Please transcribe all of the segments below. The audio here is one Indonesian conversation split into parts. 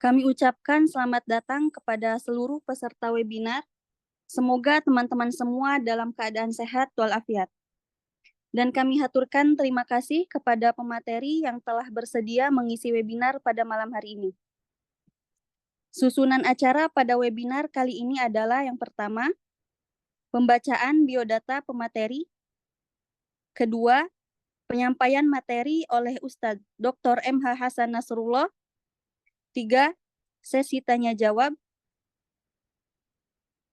Kami ucapkan selamat datang kepada seluruh peserta webinar. Semoga teman-teman semua dalam keadaan sehat walafiat. Dan kami haturkan terima kasih kepada pemateri yang telah bersedia mengisi webinar pada malam hari ini. Susunan acara pada webinar kali ini adalah yang pertama, pembacaan biodata pemateri. Kedua, penyampaian materi oleh Ustadz Dr. M.H. Hasan Nasrullah. 3. Sesi tanya jawab.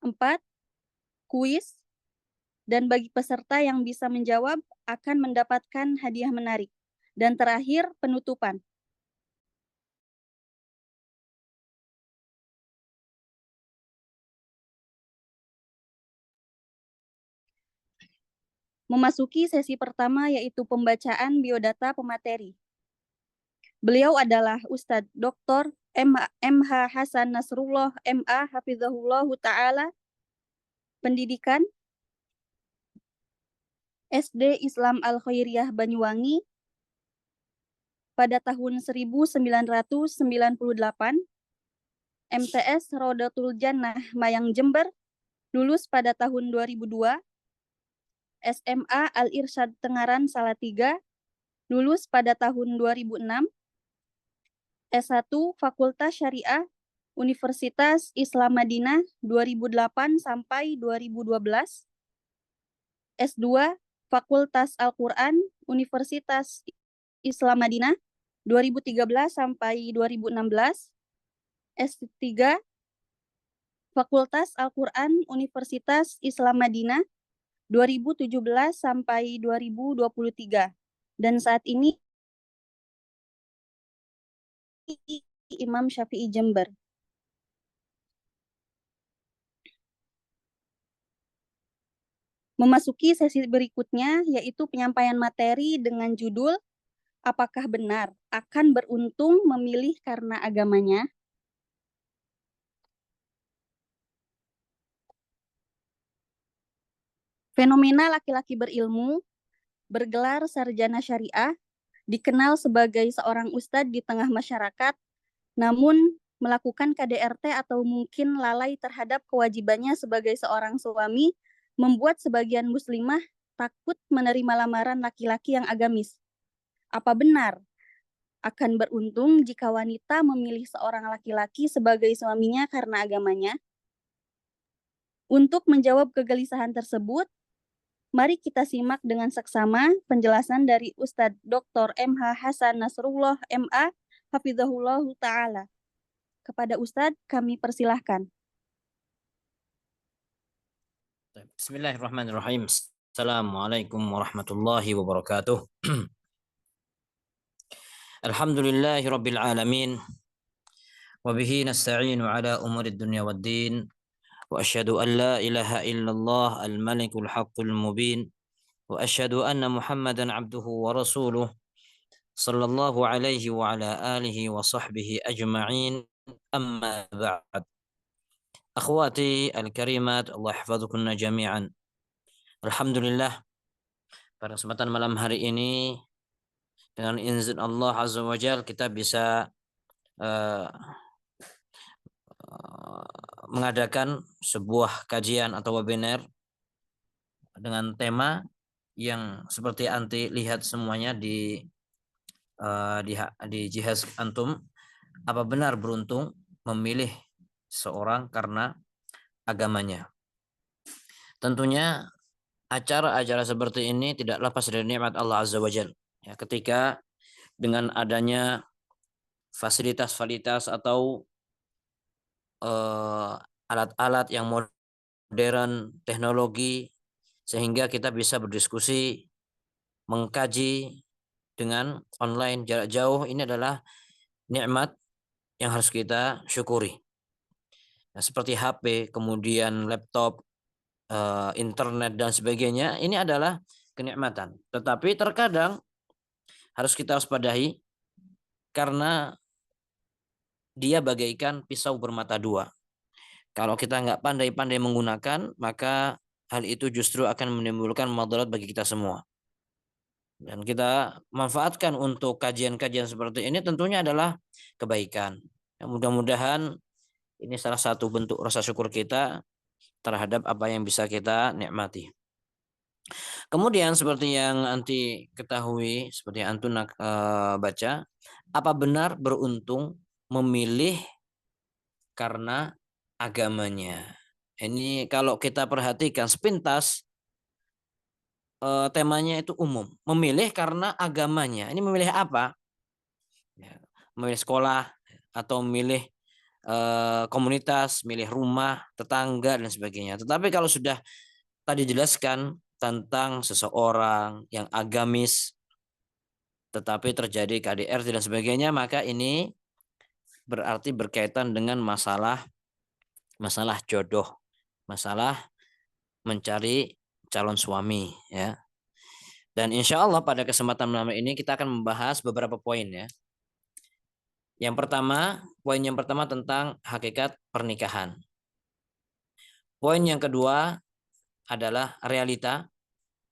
4. Kuis. Dan bagi peserta yang bisa menjawab akan mendapatkan hadiah menarik. Dan terakhir, penutupan. Memasuki sesi pertama yaitu pembacaan biodata pemateri. Beliau adalah Ustadz Dr. M.H. Hasan Nasrullah M.A. Hafizahullahu Ta'ala, pendidikan SD Islam Al-Khairiyah Banyuwangi pada tahun 1998, MTS Rodatul Jannah Mayang Jember, lulus pada tahun 2002, SMA Al-Irsyad Tengaran Salatiga, lulus pada tahun 2006, S1 Fakultas Syariah Universitas Islam Madinah 2008 sampai 2012, S2 Fakultas Al-Quran Universitas Islam Madinah 2013 sampai 2016, S3 Fakultas Al-Quran Universitas Islam Madinah 2017 sampai 2023. Dan saat ini Imam Syafi'i Jember. Memasuki sesi berikutnya yaitu penyampaian materi dengan judul apakah benar akan beruntung memilih karena agamanya? Fenomena laki-laki berilmu, bergelar sarjana syariah, dikenal sebagai seorang ustadz di tengah masyarakat, namun melakukan KDRT atau mungkin lalai terhadap kewajibannya sebagai seorang suami, membuat sebagian muslimah takut menerima lamaran laki-laki yang agamis. Apa benar akan beruntung jika wanita memilih seorang laki-laki sebagai suaminya karena agamanya? Untuk menjawab kegelisahan tersebut, mari kita simak dengan seksama penjelasan dari Ustadz Dr. M.H. Hasan Nasrullah M.A. Hafizahullahu Ta'ala. Kepada Ustadz, kami persilahkan. Bismillahirrahmanirrahim. Assalamualaikum warahmatullahi wabarakatuh. Alhamdulillahi rabbil alamin. Wa bihi nasta'inu ala umuri dunya waddin. Wa asyhadu an la ilaha illallah al-malikul haqqul mubin. Wa asyhadu anna Muhammadan abduhu wa rasuluh. Sallallahu alaihi wa ala alihi wa sahbihi ajma'in. Amma ba'd. Akhwati al-karimat, Allah yahfazukunna jami'an. Alhamdulillah, pada kesempatan malam hari ini dengan izin Allah Azza wa Jalla kita bisa mengadakan sebuah kajian atau webinar dengan tema yang seperti anti lihat semuanya di jihaz antum. Apa benar beruntung memilih seorang karena agamanya? Tentunya acara-acara seperti ini tidak lepas dari nikmat Allah Azza wa Jalla. Ya, ketika dengan adanya fasilitas-fasilitas atau alat-alat yang modern, teknologi, sehingga kita bisa berdiskusi, mengkaji dengan online jarak jauh, ini adalah nikmat yang harus kita syukuri. Nah, seperti HP, kemudian laptop, internet dan sebagainya, ini adalah kenikmatan. Tetapi terkadang harus kita waspadai karena dia bagaikan pisau bermata dua. Kalau kita nggak pandai-pandai menggunakan, maka hal itu justru akan menimbulkan madarat bagi kita semua. Dan kita manfaatkan untuk kajian-kajian seperti ini tentunya adalah kebaikan. Ya, mudah-mudahan ini salah satu bentuk rasa syukur kita terhadap apa yang bisa kita nikmati. Kemudian seperti yang anti ketahui, seperti yang antum baca, apa benar beruntung memilih karena agamanya? Ini kalau kita perhatikan sepintas temanya itu umum, memilih karena agamanya. Ini memilih apa? Ya, memilih sekolah atau memilih komunitas, milih rumah, tetangga dan sebagainya. Tetapi kalau sudah tadi jelaskan tentang seseorang yang agamis tetapi terjadi KDRT dan sebagainya, maka ini berarti berkaitan dengan masalah jodoh, masalah mencari calon suami, ya. Dan insya Allah pada kesempatan malam ini kita akan membahas beberapa poin, ya. Poin yang pertama tentang hakikat pernikahan. Poin yang kedua adalah realita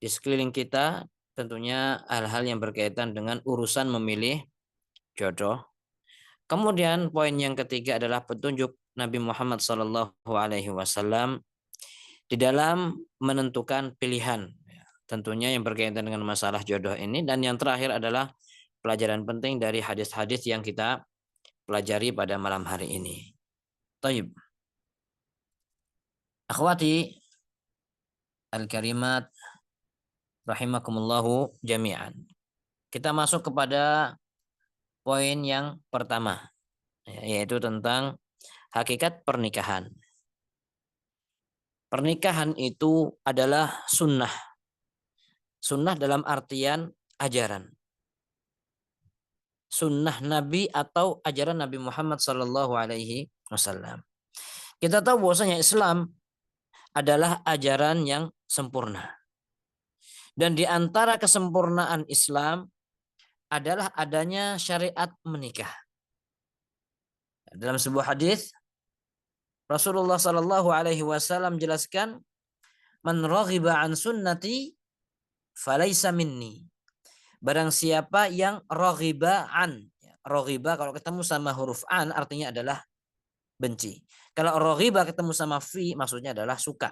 di sekeliling kita, tentunya hal-hal yang berkaitan dengan urusan memilih jodoh. Kemudian poin yang ketiga adalah petunjuk Nabi Muhammad SAW di dalam menentukan pilihan. Tentunya yang berkaitan dengan masalah jodoh ini. Dan yang terakhir adalah pelajaran penting dari hadis-hadis yang kita pelajari pada malam hari ini. Taib. Akhwati al-karimat rahimakumullahu jami'an. Kita masuk kepada poin yang pertama, yaitu tentang hakikat pernikahan. Pernikahan itu adalah sunnah. Sunnah dalam artian ajaran. Sunnah Nabi atau ajaran Nabi Muhammad SAW. Kita tahu bahwasanya Islam adalah ajaran yang sempurna. Dan di antara kesempurnaan Islam adalah adanya syariat menikah. Dalam sebuah hadis Rasulullah SAW jelaskan, "Man raghiba an sunnati falaisa minni." Barang siapa yang raghiba an. Raghiba kalau ketemu sama huruf an artinya adalah benci. Kalau raghiba ketemu sama fi maksudnya adalah suka.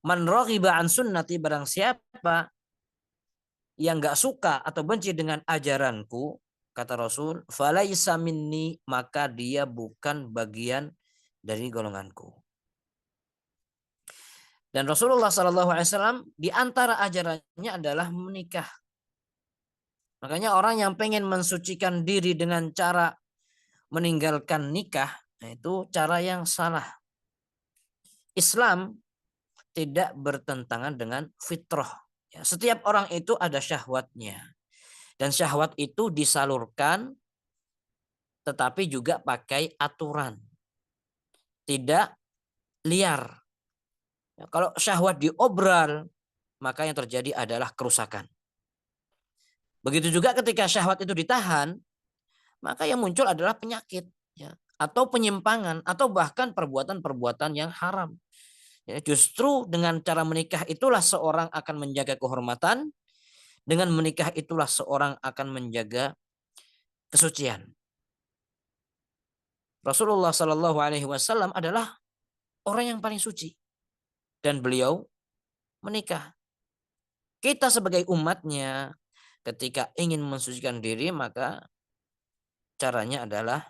Man raghiba an sunnati, barang siapa yang enggak suka atau benci dengan ajaranku, kata Rasul, falaisa minni, maka dia bukan bagian dari golonganku. Dan Rasulullah SAW di antara ajarannya adalah menikah. Makanya orang yang pengen mensucikan diri dengan cara meninggalkan nikah, itu cara yang salah. Islam tidak bertentangan dengan fitrah. Setiap orang itu ada syahwatnya. Dan syahwat itu disalurkan tetapi juga pakai aturan. Tidak liar. Kalau syahwat diobral, maka yang terjadi adalah kerusakan. Begitu juga ketika syahwat itu ditahan, maka yang muncul adalah penyakit, ya, atau penyimpangan, atau bahkan perbuatan-perbuatan yang haram. Ya, justru dengan cara menikah itulah seorang akan menjaga kehormatan, dengan menikah itulah seorang akan menjaga kesucian. Rasulullah SAW adalah orang yang paling suci, dan beliau menikah. Kita sebagai umatnya, ketika ingin mensucikan diri, maka caranya adalah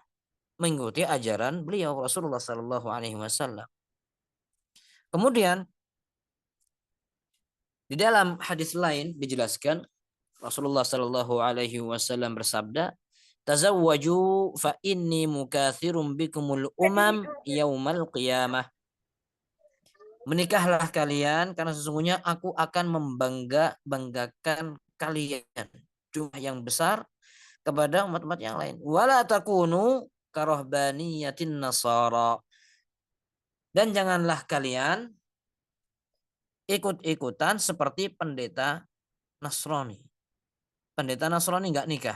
mengikuti ajaran beliau Rasulullah SAW. Kemudian di dalam hadis lain dijelaskan Rasulullah SAW bersabda, "Tazawwaju fa inni mukatsirum bikumul umam yaumal qiyamah." Menikahlah kalian karena sesungguhnya aku akan membanggakan kalian jumlah yang besar kepada umat-umat yang lain. Wala takunu karahbaniyatin nasara. Dan janganlah kalian ikut-ikutan seperti pendeta Nasrani. Pendeta Nasrani nggak nikah.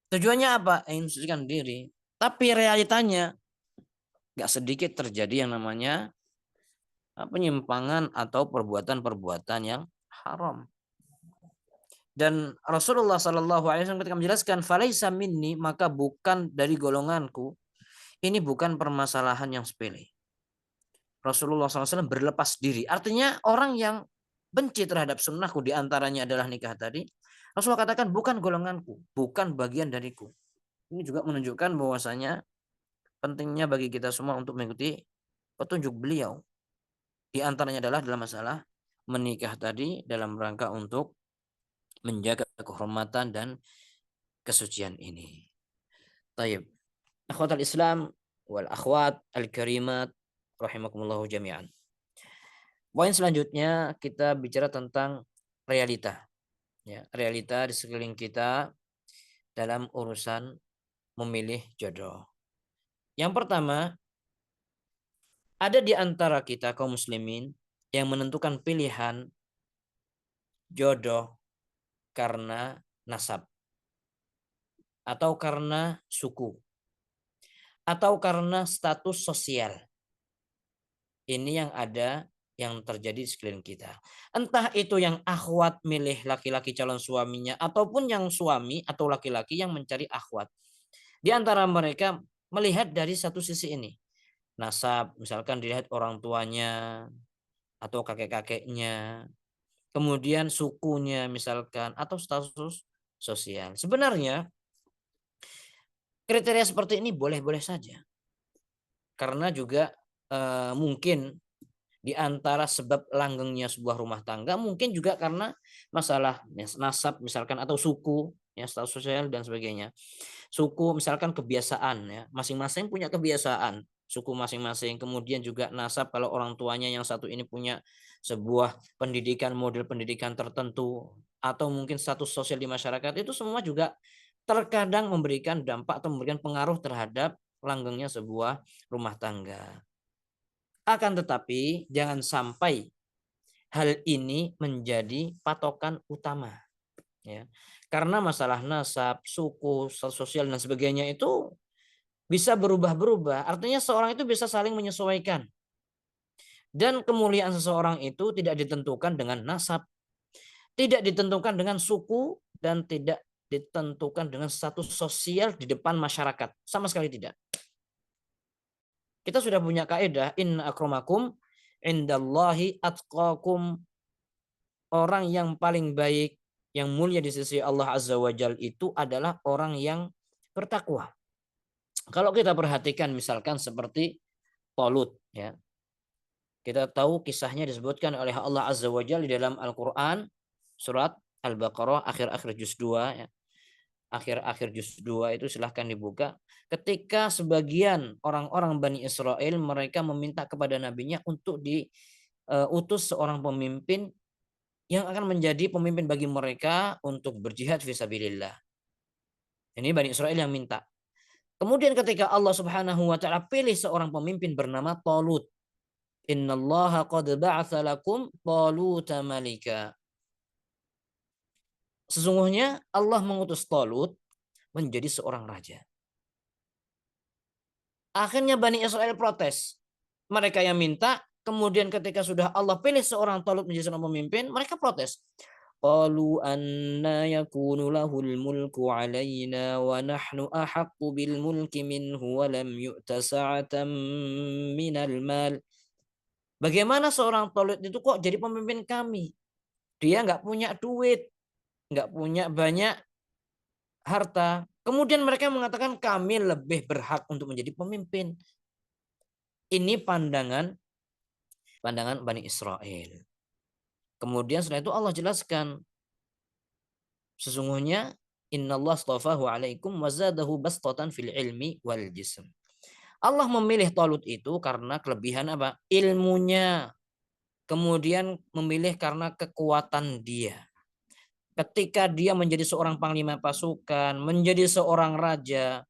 Tujuannya apa? Ingin mensucikan diri. Tapi realitanya nggak sedikit terjadi yang namanya penyimpangan atau perbuatan-perbuatan yang haram. Dan Rasulullah SAW ketika menjelaskan falaisa minni, maka bukan dari golonganku. ini bukan permasalahan yang sepele. Rasulullah SAW berlepas diri. Artinya orang yang benci terhadap sunnahku diantaranya adalah nikah tadi. Rasulullah katakan bukan golonganku, bukan bagian dariku. Ini juga menunjukkan bahwasanya pentingnya bagi kita semua untuk mengikuti petunjuk beliau. Di antaranya adalah dalam masalah menikah tadi dalam rangka untuk menjaga kehormatan dan kesucian ini. Taib. Akhwatul Islam wal akhwat al-karimat rahimakumullahu jami'an. Poin selanjutnya kita bicara tentang realita. Ya, realita di sekeliling kita dalam urusan memilih jodoh. Yang pertama, ada di antara kita kaum muslimin yang menentukan pilihan jodoh karena nasab atau karena suku atau karena status sosial. Ini yang ada yang terjadi di sekeliling kita. Entah itu yang akhwat milih laki-laki calon suaminya ataupun yang suami atau laki-laki yang mencari akhwat. Di antara mereka melihat dari satu sisi ini. Nasab, misalkan dilihat orang tuanya atau kakek-kakeknya. Kemudian sukunya misalkan atau status sosial. Sebenarnya kriteria seperti ini boleh-boleh saja. Karena juga mungkin di antara sebab langgengnya sebuah rumah tangga mungkin juga karena masalah nasab misalkan atau suku ya status sosial dan sebagainya. Suku misalkan kebiasaan ya, masing-masing punya kebiasaan, suku masing-masing. Kemudian juga nasab kalau orang tuanya yang satu ini punya sebuah pendidikan, model pendidikan tertentu atau mungkin status sosial di masyarakat itu semua juga terkadang memberikan dampak atau memberikan pengaruh terhadap langgengnya sebuah rumah tangga. Akan tetapi jangan sampai hal ini menjadi patokan utama. Ya. Karena masalah nasab, suku, sosial dan sebagainya itu bisa berubah-berubah. Artinya seorang itu bisa saling menyesuaikan. Dan kemuliaan seseorang itu tidak ditentukan dengan nasab, tidak ditentukan dengan suku, dan tidak ditentukan dengan status sosial di depan masyarakat. Sama sekali tidak. Kita sudah punya kaidah inna akramakum indallahi atqakum. Orang yang paling baik, yang mulia di sisi Allah Azza wa Jalla itu adalah orang yang bertakwa. Kalau kita perhatikan misalkan seperti Talut ya. Kita tahu kisahnya disebutkan oleh Allah Azza wa Jalla di dalam Al-Qur'an surat Al-Baqarah akhir-akhir juz 2 ya. Akhir-akhir juz 2 itu silahkan dibuka. Ketika sebagian orang-orang Bani Israel mereka meminta kepada nabinya untuk diutus seorang pemimpin yang akan menjadi pemimpin bagi mereka untuk berjihad fisabilillah. Ini Bani Israel yang minta. Kemudian ketika Allah Subhanahu wa taala pilih seorang pemimpin bernama Talut. Innallaha qad ba'atsa lakum Taluta malika. Sesungguhnya Allah mengutus Talut menjadi seorang raja. Akhirnya Bani Israel protes. Mereka yang minta, kemudian ketika sudah Allah pilih seorang Talut menjadi seorang pemimpin, mereka protes. Qalu anna yakunu lahul mulku alaina wa nahnu ahaqqu bil mulki minhu wa lam yu'ta sa'atan minal mal. Bagaimana seorang Talut itu kok jadi pemimpin kami? Dia nggak punya duit, nggak punya banyak harta. Kemudian mereka mengatakan kami lebih berhak untuk menjadi pemimpin. Ini pandangan Bani Israel. Kemudian setelah itu Allah jelaskan. Sesungguhnya innallaha astafahu alaikum wa zadahu bastatan fil ilmi wal jism. Allah memilih Talut itu karena kelebihan apa? Ilmunya. Kemudian memilih karena kekuatan dia. Ketika dia menjadi seorang panglima pasukan, menjadi seorang raja,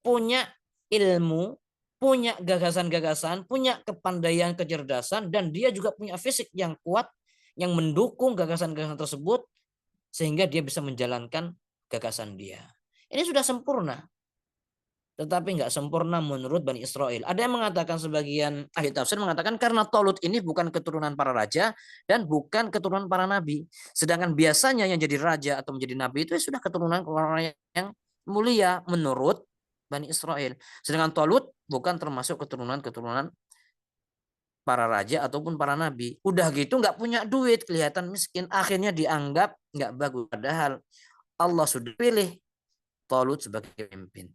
punya ilmu, punya gagasan-gagasan, punya kepandaian, kecerdasan, dan dia juga punya fisik yang kuat yang mendukung gagasan-gagasan tersebut sehingga dia bisa menjalankan gagasan dia. Ini sudah sempurna. Tetapi nggak sempurna menurut Bani Israel. Ada yang mengatakan, sebagian ahli tafsir mengatakan karena Talut ini bukan keturunan para raja dan bukan keturunan para nabi. Sedangkan biasanya yang jadi raja atau menjadi nabi itu sudah keturunan orang yang mulia menurut Bani Israel. Sedangkan Talut bukan termasuk keturunan-keturunan para raja ataupun para nabi. Udah gitu nggak punya duit, kelihatan miskin. Akhirnya dianggap nggak bagus. Padahal Allah sudah pilih Talut sebagai pemimpin.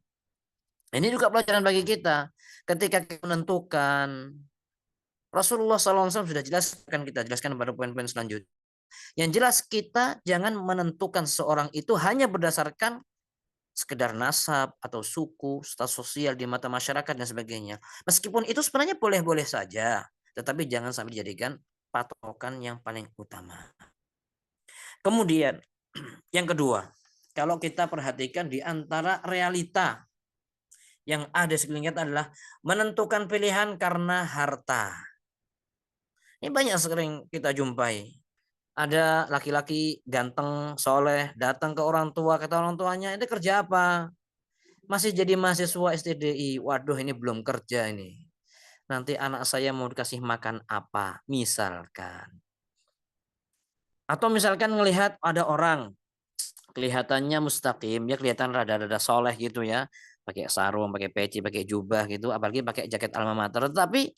Ini juga pelajaran bagi kita. Ketika kita menentukan, Rasulullah SAW sudah jelaskan, kita jelaskan pada poin-poin selanjutnya. Yang jelas kita jangan menentukan seorang itu hanya berdasarkan sekedar nasab atau suku, status sosial di mata masyarakat dan sebagainya. Meskipun itu sebenarnya boleh-boleh saja, tetapi jangan sampai dijadikan patokan yang paling utama. Kemudian yang kedua, kalau kita perhatikan di antara realita yang ada sekeliling kita adalah menentukan pilihan karena harta. Ini banyak sering kita jumpai. Ada laki-laki ganteng, soleh, datang ke orang tua, kata orang tuanya, ini kerja apa? Masih jadi mahasiswa STDI. Waduh, ini belum kerja ini. Nanti anak saya mau dikasih makan apa? Misalkan. Atau misalkan melihat ada orang kelihatannya mustaqim, dia kelihatan rada-rada soleh gitu ya. Pakai sarung, pakai peci, pakai jubah gitu, apalagi pakai jaket alma mater. Tetapi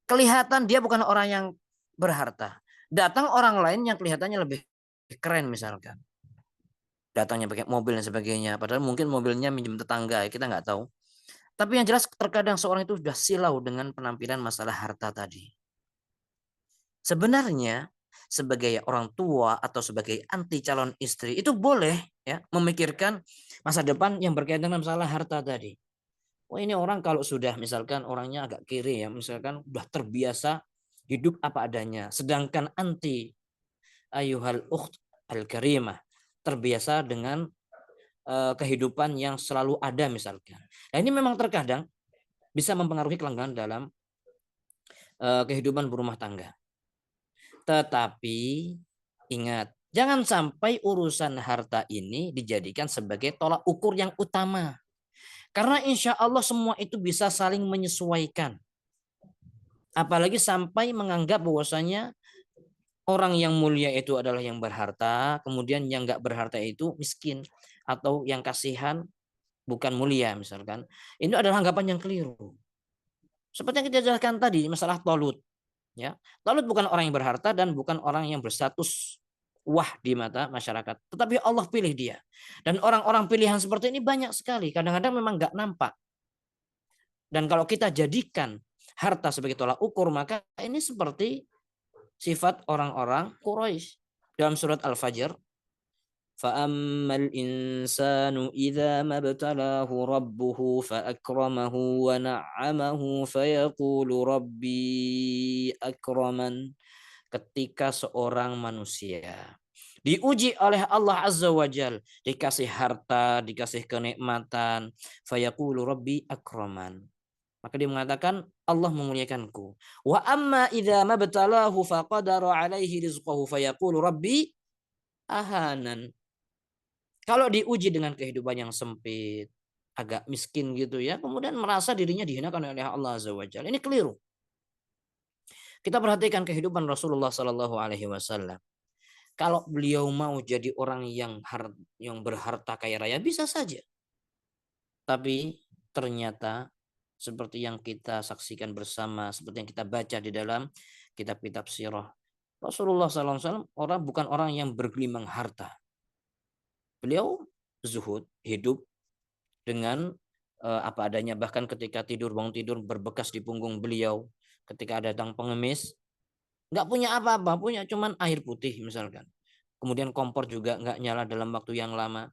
kelihatan dia bukan orang yang berharta. Datang orang lain yang kelihatannya lebih keren misalkan. Datangnya pakai mobil dan sebagainya. Padahal mungkin mobilnya minjem tetangga, kita nggak tahu. Tapi yang jelas terkadang seorang itu sudah silau dengan penampilan masalah harta tadi. Sebenarnya sebagai orang tua atau sebagai anti calon istri itu boleh ya memikirkan masa depan yang berkaitan dengan masalah harta tadi. Oh ini orang kalau sudah misalkan orangnya agak kiri ya, misalkan sudah terbiasa hidup apa adanya. Sedangkan anti ayuhal ukht al-karimah terbiasa dengan kehidupan yang selalu ada misalkan. Nah ini memang terkadang bisa mempengaruhi kelanggaan dalam kehidupan berumah tangga. Tetapi ingat, jangan sampai urusan harta ini dijadikan sebagai tolak ukur yang utama. Karena insya Allah semua itu bisa saling menyesuaikan. Apalagi sampai menganggap bahwasanya orang yang mulia itu adalah yang berharta, kemudian yang nggak berharta itu miskin. Atau yang kasihan bukan mulia misalkan. Ini adalah anggapan yang keliru. Seperti yang kita jelaskan tadi, masalah Talut. Ya, Talut bukan orang yang berharta dan bukan orang yang berstatus wah di mata masyarakat. Tetapi Allah pilih dia. Dan orang-orang pilihan seperti ini banyak sekali. Kadang-kadang memang nggak nampak. Dan kalau kita jadikan harta sebagai tolak ukur, maka ini seperti sifat orang-orang Quraisy. Dalam surat Al-Fajr, فَأَمَّا الْإِنسَانُ إِذَا مَا ابْتَلَاهُ رَبُّهُ فَأَكْرَمَهُ وَنَعَّمَهُ فَيَقُولُ رَبِّي أَكْرَمَنِ. Ketika seorang manusia diuji oleh Allah Azza wa Jal, dikasih harta, dikasih kenikmatan, fayaqulu rabbi akraman. Maka dia mengatakan Allah memuliakanku. Wa amma idza mabtalahu faqadara alaihi rizqahu fayaqulu rabbi ahanan. Kalau diuji dengan kehidupan yang sempit, agak miskin gitu ya, kemudian merasa dirinya dihinakan oleh Allah Azza wa Jalla. Ini keliru. Kita perhatikan kehidupan Rasulullah Sallallahu Alaihi Wasallam. Kalau beliau mau jadi orang yang berharta kaya raya bisa saja. Tapi ternyata seperti yang kita saksikan bersama, seperti yang kita baca di dalam kitab-kitab sirah. Rasulullah SAW bukan orang yang bergelimang harta. Beliau zuhud, hidup dengan apa adanya. Bahkan ketika tidur, bangun tidur berbekas di punggung beliau. Ketika datang pengemis, nggak punya apa-apa, punya cuman air putih misalkan. Kemudian kompor juga nggak nyala dalam waktu yang lama.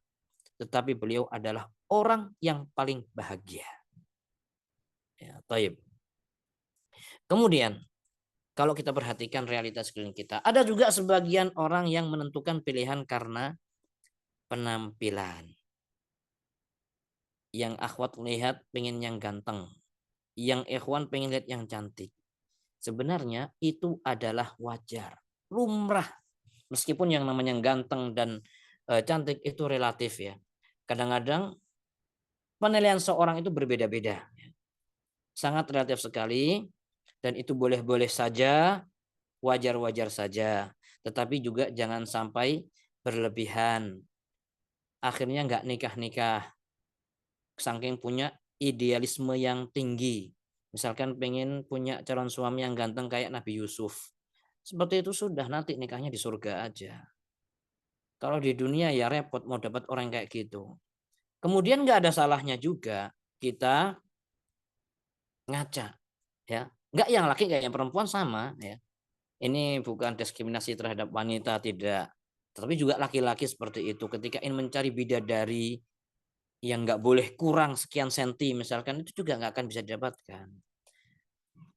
Tetapi beliau adalah orang yang paling bahagia. Ya, taib. Kemudian, kalau kita perhatikan realitas sekeliling kita, ada juga sebagian orang yang menentukan pilihan karena penampilan. Yang akhwat lihat pengen yang ganteng. Yang ikhwan pengen lihat yang cantik. Sebenarnya itu adalah wajar, lumrah. Meskipun yang namanya ganteng dan cantik itu relatif ya. Kadang-kadang penilaian seorang itu berbeda-beda. Sangat relatif sekali dan itu boleh-boleh saja, wajar-wajar saja. Tetapi juga jangan sampai berlebihan. Akhirnya nggak nikah-nikah. saking punya idealisme yang tinggi. Misalkan pengen punya calon suami yang ganteng kayak Nabi Yusuf. Seperti itu sudah, nanti nikahnya di surga aja. Kalau di dunia ya repot mau dapat orang kayak gitu. Kemudian nggak ada salahnya juga kita ngaca, ya. Nggak yang laki nggak yang perempuan sama, ya. Ini bukan diskriminasi terhadap wanita, tidak. Tetapi juga laki-laki seperti itu. Ketika ingin mencari bidadari yang nggak boleh kurang sekian senti misalkan, itu juga nggak akan bisa didapatkan.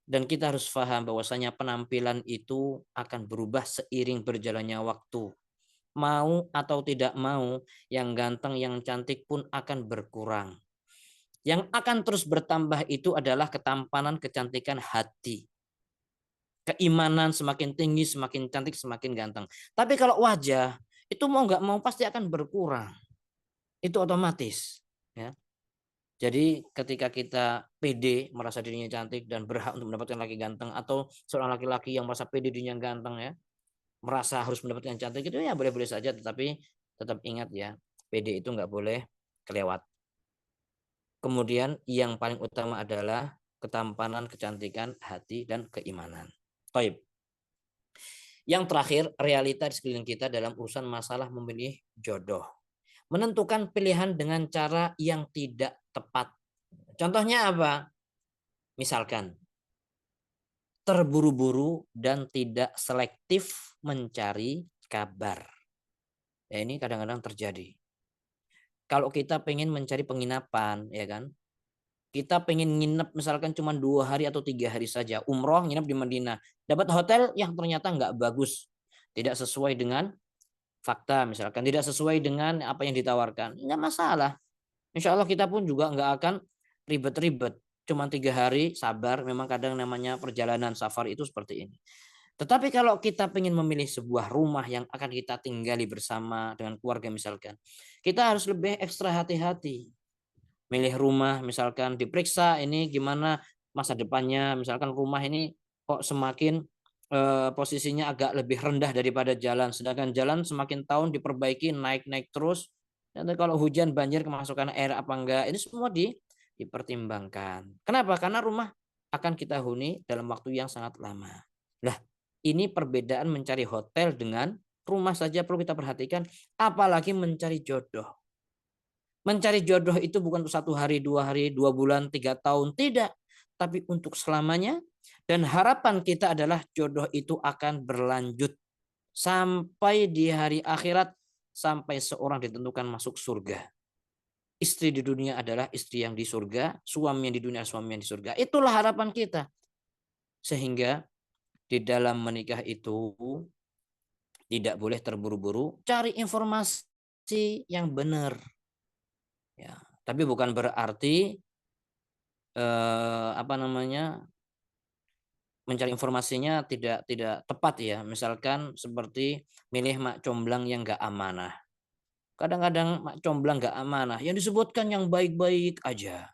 Dan kita harus paham bahwasanya penampilan itu akan berubah seiring berjalannya waktu. Mau atau tidak mau, yang ganteng, yang cantik pun akan berkurang. Yang akan terus bertambah itu adalah ketampanan, kecantikan hati. Keimanan semakin tinggi, semakin cantik, semakin ganteng. Tapi kalau wajah, itu mau nggak mau pasti akan berkurang. Itu otomatis. Ya. Jadi ketika kita pede merasa dirinya cantik dan berhak untuk mendapatkan laki ganteng, atau seorang laki-laki yang merasa pede dirinya ganteng, ya, merasa harus mendapatkan cantik, itu ya boleh-boleh saja, tetapi tetap ingat ya, pede itu nggak boleh kelewat. Kemudian yang paling utama adalah ketampanan, kecantikan hati dan keimanan. Taib. Yang terakhir, realita di sekeliling kita dalam urusan masalah memilih jodoh. Menentukan pilihan dengan cara yang tidak tepat. Contohnya apa? Misalkan terburu-buru dan tidak selektif mencari kabar. Ya, ini kadang-kadang terjadi. Kalau kita pengen mencari penginapan, ya kan, kita pengen nginep misalkan cuma 2 hari atau 3 hari saja, umroh nginep di Madinah, dapat hotel yang ternyata nggak bagus, tidak sesuai dengan fakta, misalkan tidak sesuai dengan apa yang ditawarkan, nggak masalah. Insya Allah kita pun juga nggak akan ribet-ribet. Cuma 3 hari, sabar. Memang kadang namanya perjalanan safar itu seperti ini. Tetapi kalau kita ingin memilih sebuah rumah yang akan kita tinggali bersama dengan keluarga misalkan, kita harus lebih ekstra hati-hati. Milih rumah misalkan diperiksa ini gimana masa depannya. Misalkan rumah ini kok semakin posisinya agak lebih rendah daripada jalan. Sedangkan jalan semakin tahun diperbaiki, naik-naik terus. Dan kalau hujan banjir kemasukan air apa enggak, ini semua dipertimbangkan. Kenapa? Karena rumah akan kita huni dalam waktu yang sangat lama. Lah, ini perbedaan mencari hotel dengan rumah saja perlu kita perhatikan, apalagi mencari jodoh. Mencari jodoh itu bukan untuk 1 hari, 2 hari, 2 bulan, 3 tahun, tidak. Tapi untuk selamanya. Dan harapan kita adalah jodoh itu akan berlanjut sampai di hari akhirat, sampai seorang ditentukan masuk surga. Istri di dunia adalah istri yang di surga, suami yang di dunia suami yang di surga. Itulah harapan kita. Sehingga di dalam menikah itu tidak boleh terburu-buru, cari informasi yang benar. Ya, tapi bukan berarti mencari informasinya tidak tepat, ya. Misalkan seperti milih mak comblang yang nggak amanah. Kadang-kadang mak comblang nggak amanah, yang disebutkan yang baik-baik aja.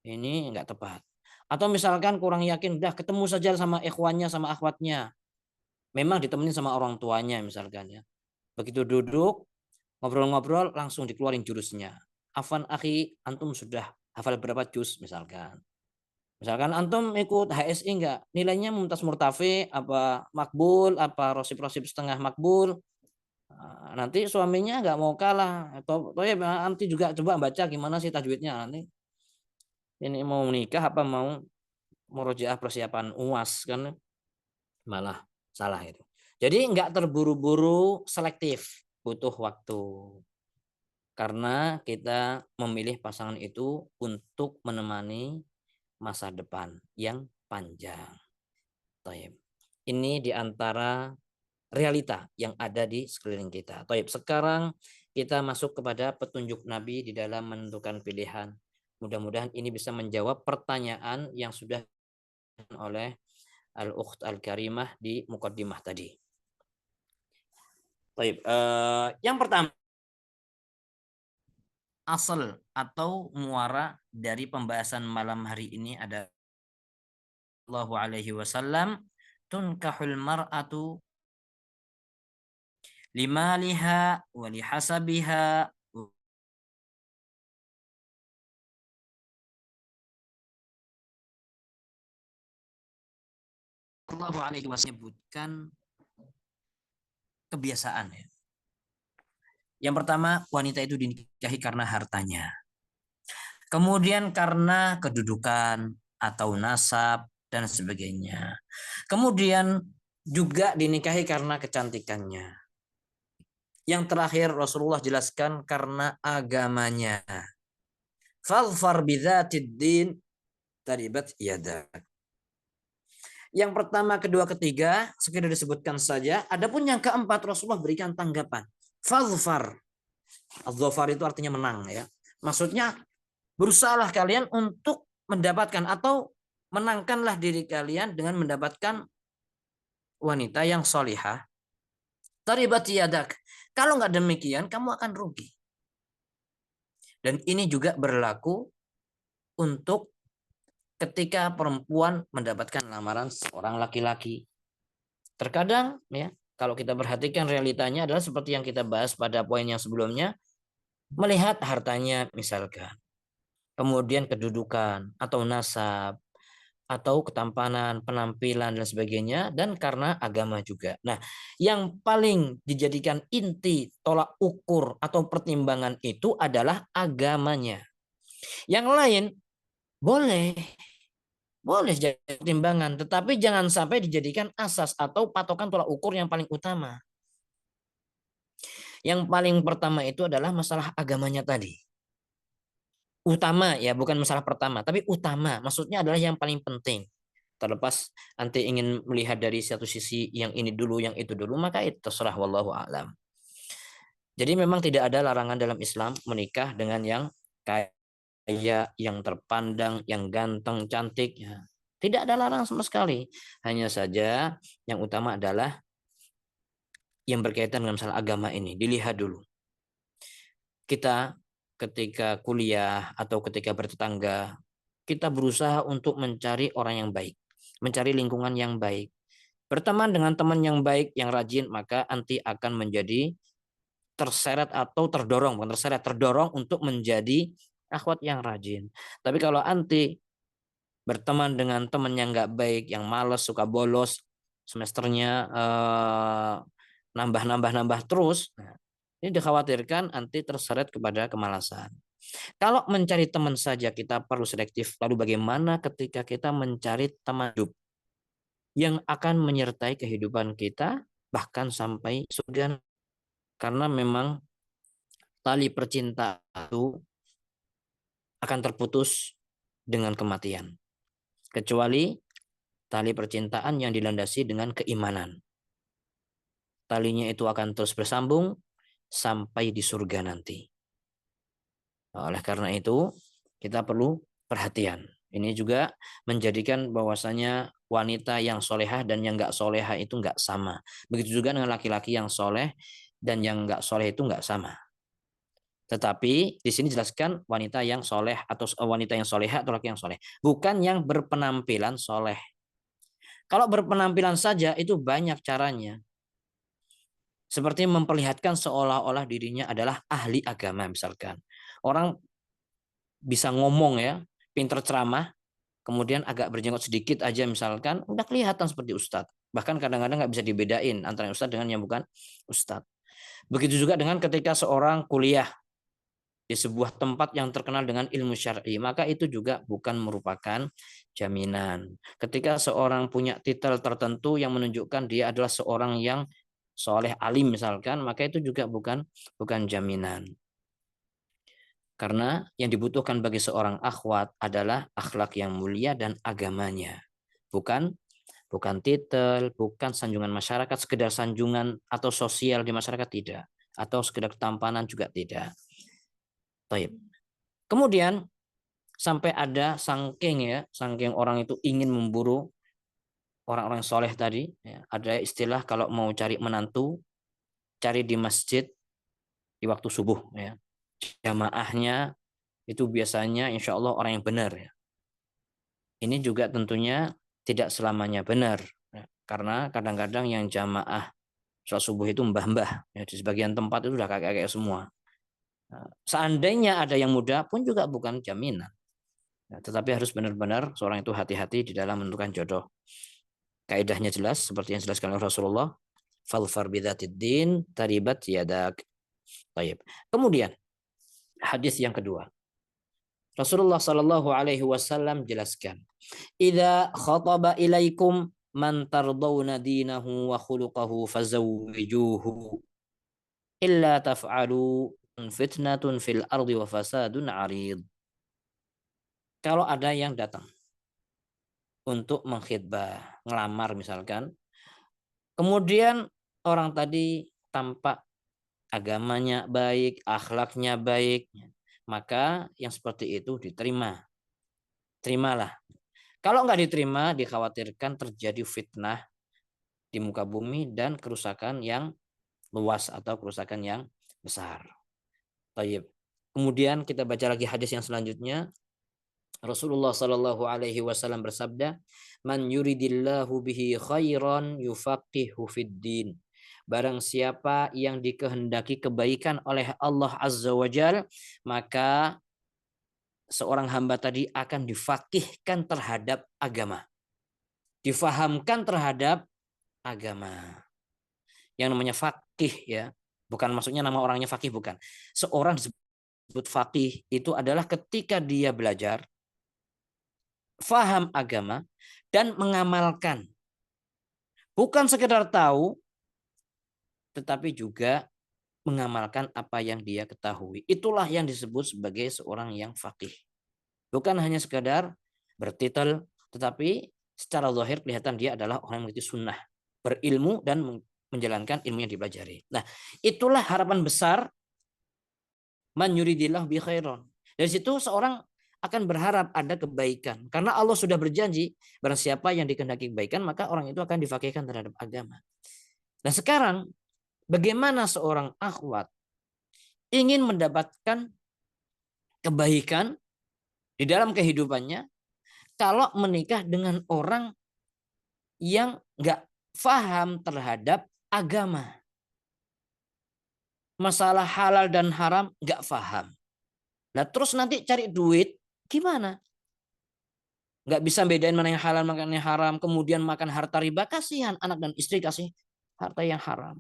Ini nggak tepat. Atau misalkan kurang yakin, udah ketemu saja sama ikhwannya, sama akhwatnya. Memang ditemenin sama orang tuanya misalkan, ya. Begitu duduk, ngobrol-ngobrol, langsung dikeluarin jurusnya. Afan akhi, antum sudah hafal berapa juz misalkan. Misalkan antum ikut HSI enggak? Nilainya mumtaz murtafi, apa makbul, apa rosib-rosib setengah makbul. Nanti suaminya enggak mau kalah. Atau ya nanti juga coba baca gimana sih tajwidnya. Nanti ini mau nikah apa mau murojaah persiapan UAS, kan malah salah itu. Jadi enggak terburu-buru, selektif, butuh waktu. Karena kita memilih pasangan itu untuk menemani masa depan yang panjang. Taib. Ini diantara realita yang ada di sekeliling kita. Taib. Sekarang kita masuk kepada petunjuk Nabi di dalam menentukan pilihan. Mudah-mudahan ini bisa menjawab pertanyaan yang sudah oleh Al-Ukht Al-Karimah di mukaddimah tadi. Taib. Yang pertama, asal atau muara dari pembahasan malam hari ini ada Sallallahu alaihi wasallam, tunkahul mar'atu limaliha wa lihasabiha Shallallahu Alaihi Wasallam menyebutkan kebiasaan ya. Yang pertama, wanita itu dinikahi karena hartanya. Kemudian karena kedudukan atau nasab dan sebagainya. Kemudian juga dinikahi karena kecantikannya. Yang terakhir Rasulullah jelaskan karena agamanya. Fadfar bidzatid din taribat yadak. Yang pertama, kedua, ketiga sekedar disebutkan saja. Adapun yang keempat Rasulullah berikan tanggapan. Fadfar. Al-Dhafar itu artinya menang ya. Maksudnya berusahalah kalian untuk mendapatkan atau menangkanlah diri kalian dengan mendapatkan wanita yang solihah. Taribat yadak. Kalau nggak demikian, kamu akan rugi. Dan ini juga berlaku untuk ketika perempuan mendapatkan lamaran seorang laki-laki. Terkadang ya, kalau kita perhatikan realitanya adalah seperti yang kita bahas pada poin yang sebelumnya, melihat hartanya misalkan, kemudian kedudukan atau nasab, atau ketampanan, penampilan dan sebagainya, dan karena agama juga. Nah, yang paling dijadikan inti tolak ukur atau pertimbangan itu adalah agamanya. Yang lain boleh, boleh jadi pertimbangan, tetapi jangan sampai dijadikan asas atau patokan tolak ukur yang paling utama. Yang paling pertama itu adalah masalah agamanya tadi. Utama ya, bukan masalah pertama, tapi utama. Maksudnya adalah yang paling penting. Terlepas nanti ingin melihat dari satu sisi yang ini dulu, yang itu dulu, maka itu terserah, wallahu a'lam. Jadi memang tidak ada larangan dalam Islam menikah dengan yang kaya, yang terpandang, yang ganteng, cantik. Ya. Tidak ada larangan sama sekali. Hanya saja yang utama adalah yang berkaitan dengan masalah agama ini. Dilihat dulu. Kita ketika kuliah atau ketika bertetangga, kita berusaha untuk mencari orang yang baik, mencari lingkungan yang baik. Berteman dengan teman yang baik, yang rajin, maka anti akan menjadi terseret atau terdorong, bukan terseret, terdorong untuk menjadi akhwat yang rajin. Tapi kalau anti berteman dengan teman yang nggak baik, yang malas, suka bolos, semesternya nambah terus, nah, ini dikhawatirkan anti terseret kepada kemalasan. Kalau mencari teman saja kita perlu selektif, lalu bagaimana ketika kita mencari teman hidup yang akan menyertai kehidupan kita bahkan sampai surga, karena memang tali percintaan itu akan terputus dengan kematian kecuali tali percintaan yang dilandasi dengan keimanan. Talinya itu akan terus bersambung sampai di surga nanti. Oleh karena itu kita perlu perhatian. Ini juga menjadikan bahwasanya wanita yang solehah dan yang nggak solehah itu nggak sama. Begitu juga dengan laki-laki yang soleh dan yang nggak soleh itu nggak sama. Tetapi di sini jelaskan wanita yang soleh atau wanita yang solehah atau laki yang soleh, bukan yang berpenampilan soleh. Kalau berpenampilan saja itu banyak caranya. Seperti memperlihatkan seolah-olah dirinya adalah ahli agama misalkan. Orang bisa ngomong ya, pinter ceramah, kemudian agak berjenggot sedikit aja misalkan, udah kelihatan seperti ustadz. Bahkan kadang-kadang nggak bisa dibedain antara yang ustadz dengan yang bukan ustadz. Begitu juga dengan ketika seorang kuliah di sebuah tempat yang terkenal dengan ilmu syar'i, maka itu juga bukan merupakan jaminan. Ketika seorang punya titel tertentu yang menunjukkan dia adalah seorang yang soleh alim misalkan, maka itu juga bukan jaminan. Karena yang dibutuhkan bagi seorang akhwat adalah akhlak yang mulia dan agamanya. Bukan titel, bukan sanjungan masyarakat, sekedar sanjungan atau sosial di masyarakat tidak. Atau sekedar ketampanan juga tidak. Taib. Kemudian sampai ada saking orang itu ingin memburu orang-orang soleh tadi. Ya, ada istilah kalau mau cari menantu, cari di masjid di waktu subuh. Ya. Jamaahnya itu biasanya insya Allah orang yang benar. Ya. Ini juga tentunya tidak selamanya benar. Ya. Karena kadang-kadang yang jamaah sholat subuh itu mbah-mbah. Ya, di sebagian tempat itu sudah kakek-kakek semua. Nah, seandainya ada yang muda pun juga bukan jaminan. Ya, tetapi harus benar-benar seorang itu hati-hati di dalam menentukan jodoh. Kaidahnya jelas seperti yang dijelaskan oleh Rasulullah. Falfar bidzatid din taribat yadak. Baik. Kemudian hadis yang kedua. Rasulullah Shallallahu alaihi wasallam jelaskan, "Idza khataba ilaikum man tardawna dinahu wa khuluquhu fazawwijuhu illa taf'alu fitnatun fil ardi wa fasadun 'arid." Kalau ada yang datang untuk mengkhidbah, ngelamar misalkan, kemudian orang tadi tampak agamanya baik, akhlaknya baik, maka yang seperti itu diterima. Terimalah. Kalau nggak diterima, dikhawatirkan terjadi fitnah di muka bumi dan kerusakan yang luas atau kerusakan yang besar. Baik. Kemudian kita baca lagi hadis yang selanjutnya. Rasulullah Shallallahu alaihi wasallam bersabda, "Man yuridillahu bihi khairan yufaqihu fid din." Barang siapa yang dikehendaki kebaikan oleh Allah Azza wa Jal, maka seorang hamba tadi akan difaqihkan terhadap agama. Difahamkan terhadap agama. Yang namanya faqih ya, bukan maksudnya nama orangnya faqih, bukan. Seorang disebut faqih itu adalah ketika dia belajar, faham agama, dan mengamalkan. Bukan sekedar tahu, tetapi juga mengamalkan apa yang dia ketahui. Itulah yang disebut sebagai seorang yang faqih. Bukan hanya sekadar bertitel, tetapi secara zahir kelihatan dia adalah orang yang memiliki sunnah, berilmu dan menjalankan ilmu yang dipelajari. Nah, itulah harapan besar man yuridillah bi khairan. Dari situ seorang akan berharap ada kebaikan. Karena Allah sudah berjanji, barang siapa yang dikehendaki kebaikan, maka orang itu akan difaqihkan terhadap agama. Nah sekarang, bagaimana seorang akhwat ingin mendapatkan kebaikan di dalam kehidupannya kalau menikah dengan orang yang nggak paham terhadap agama. Masalah halal dan haram nggak paham. Nah terus nanti cari duit gimana? Nggak bisa bedain mana yang halal, mana yang haram. Kemudian makan harta riba, kasihan anak dan istri kasih harta yang haram.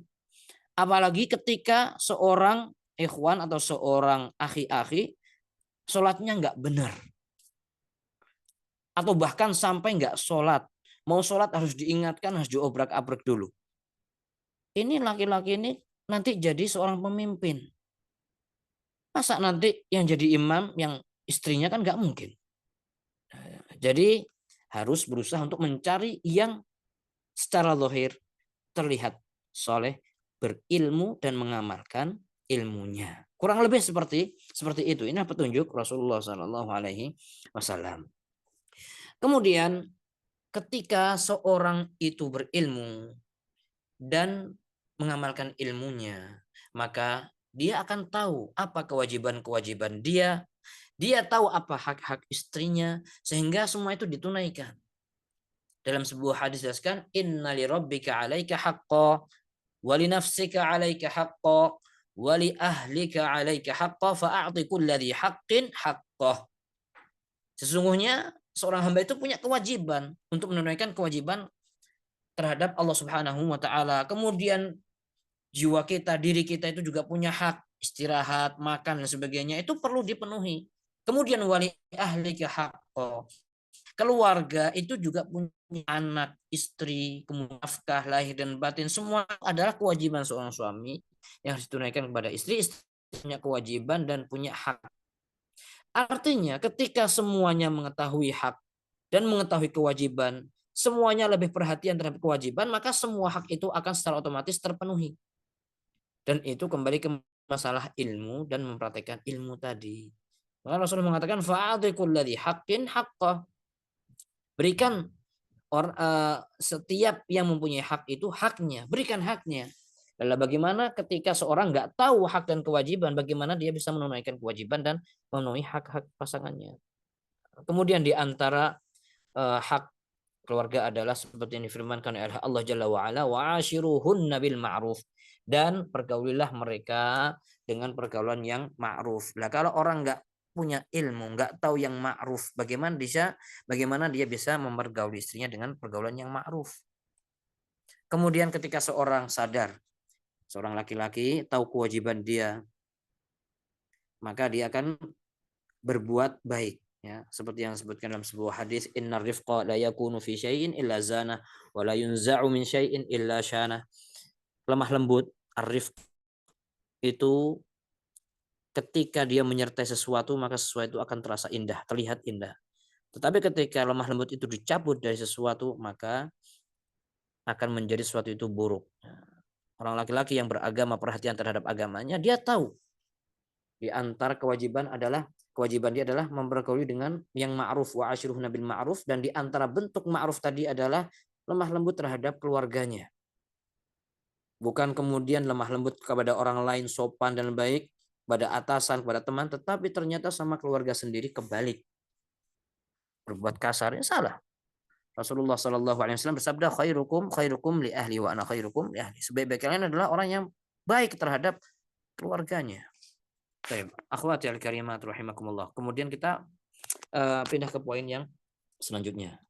Apalagi ketika seorang ikhwan atau seorang akhi-akhi sholatnya nggak benar. Atau bahkan sampai nggak sholat. Mau sholat harus diingatkan, harus diobrak-abrik dulu. Ini laki-laki ini nanti jadi seorang pemimpin. Masa nanti yang jadi imam, yang istrinya kan nggak mungkin. Jadi harus berusaha untuk mencari yang secara zahir terlihat soleh, berilmu dan mengamalkan ilmunya. Kurang lebih seperti itu. Ini petunjuk Rasulullah Shallallahu Alaihi Wasallam. Kemudian ketika seorang itu berilmu dan mengamalkan ilmunya, maka dia akan tahu apa kewajiban-kewajiban dia. Dia tahu apa hak-hak istrinya, sehingga semua itu ditunaikan. Dalam sebuah hadis disebutkan, "Inna li rabbika 'alaika haqqan wa li nafsika 'alaika haqqan wa li ahlika 'alaika haqqan fa'ati kulli haqqin haqqah." Sesungguhnya seorang hamba itu punya kewajiban untuk menunaikan kewajiban terhadap Allah Subhanahu wa taala. Kemudian jiwa kita, diri kita itu juga punya hak istirahat, makan dan sebagainya, itu perlu dipenuhi. Kemudian wali ahlika haqqo. Keluarga itu juga punya anak, istri, kemudian nafkah lahir dan batin, semua adalah kewajiban seorang suami yang harus ditunaikan kepada istri. Istri punya kewajiban dan punya hak. Artinya ketika semuanya mengetahui hak dan mengetahui kewajiban, semuanya lebih perhatian terhadap kewajiban, maka semua hak itu akan secara otomatis terpenuhi. Dan itu kembali ke masalah ilmu dan mempraktekkan ilmu tadi. Maka Rasulullah mengatakan fa'ati kulli haqqin haqqah. Berikan setiap yang mempunyai hak itu haknya, berikan haknya. Lalu bagaimana ketika seorang nggak tahu hak dan kewajiban, bagaimana dia bisa menunaikan kewajiban dan memenuhi hak-hak pasangannya. Kemudian di antara hak keluarga adalah seperti yang difirmankan oleh Allah Jalla wa'ala, wa'ashiruhunna bil ma'ruf, dan pergaulilah mereka dengan pergaulan yang ma'ruf. Nah kalau orang nggak punya ilmu, nggak tahu yang ma'ruf, bagaimana dia bisa mempergauli istrinya dengan pergaulan yang ma'ruf. Kemudian ketika seorang sadar, seorang laki-laki tahu kewajiban dia, maka dia akan berbuat baik, ya, seperti yang disebutkan dalam sebuah hadis, innar rifqa la yakunu fi syai'in illa zana wa la yunza'u min syai'in illa syana. Lemah lembut, arif itu ketika dia menyertai sesuatu, maka sesuatu itu akan terasa indah, terlihat indah. Tetapi ketika lemah lembut itu dicabut dari sesuatu, maka akan menjadi sesuatu itu buruk. Orang laki-laki yang beragama, perhatian terhadap agamanya, dia tahu di antara kewajiban dia adalah mempergauli dengan yang ma'ruf, wa ashiruhunna bil ma'ruf, dan di antara bentuk ma'ruf tadi adalah lemah lembut terhadap keluarganya. Bukan kemudian lemah lembut kepada orang lain, sopan dan baik, pada atasan, kepada teman, tetapi ternyata sama keluarga sendiri kebalik. Berbuat kasarnya salah. Rasulullah Shallallahu Alaihi Wasallam bersabda, khairukum li ahli wa ana khairukum li ahli. Sebaik-baik kalian adalah orang yang baik terhadap keluarganya. Baik, akhwati al-karimat rahimakumullah. Kemudian kita pindah ke poin yang selanjutnya.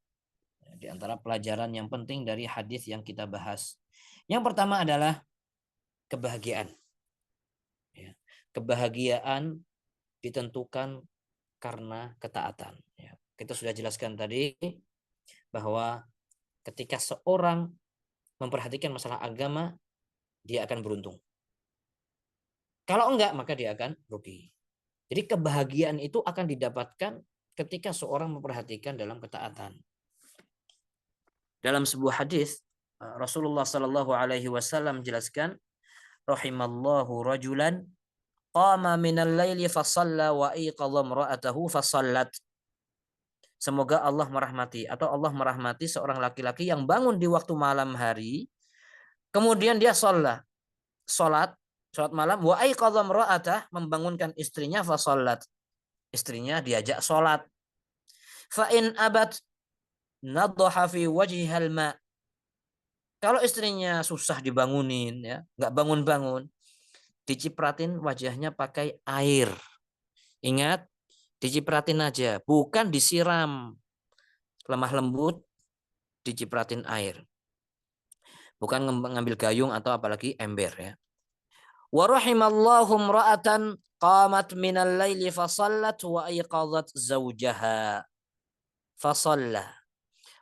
Di antara pelajaran yang penting dari hadis yang kita bahas. Yang pertama adalah kebahagiaan. Ya. Kebahagiaan ditentukan karena ketaatan. Ya. Kita sudah jelaskan tadi bahwa ketika seorang memperhatikan masalah agama, dia akan beruntung. Kalau enggak, maka dia akan rugi. Jadi kebahagiaan itu akan didapatkan ketika seorang memperhatikan dalam ketaatan. Dalam sebuah hadis, Rasulullah Shallallahu Alaihi Wasallam menjelaskan, rahimallahu rajulan qama minal laili fasalla wa iqadha imra'atahu fasallat. Semoga Allah merahmati atau Allah merahmati seorang laki-laki yang bangun di waktu malam hari, kemudian dia salat malam, wa aiqadha imra'atah, membangunkan istrinya, fasallat, istrinya diajak salat. Fa in abat nadhaha fi wajhihal ma. Kalau istrinya susah dibangunin, ya, nggak bangun-bangun, dicipratin wajahnya pakai air. Ingat, dicipratin aja, bukan disiram. Lemah lembut, dicipratin air. Bukan ngambil gayung atau apalagi ember, ya. Wa rahimallahu imra'atan qamat minal laili fasallat wa aiqadhat zawjaha fasalla.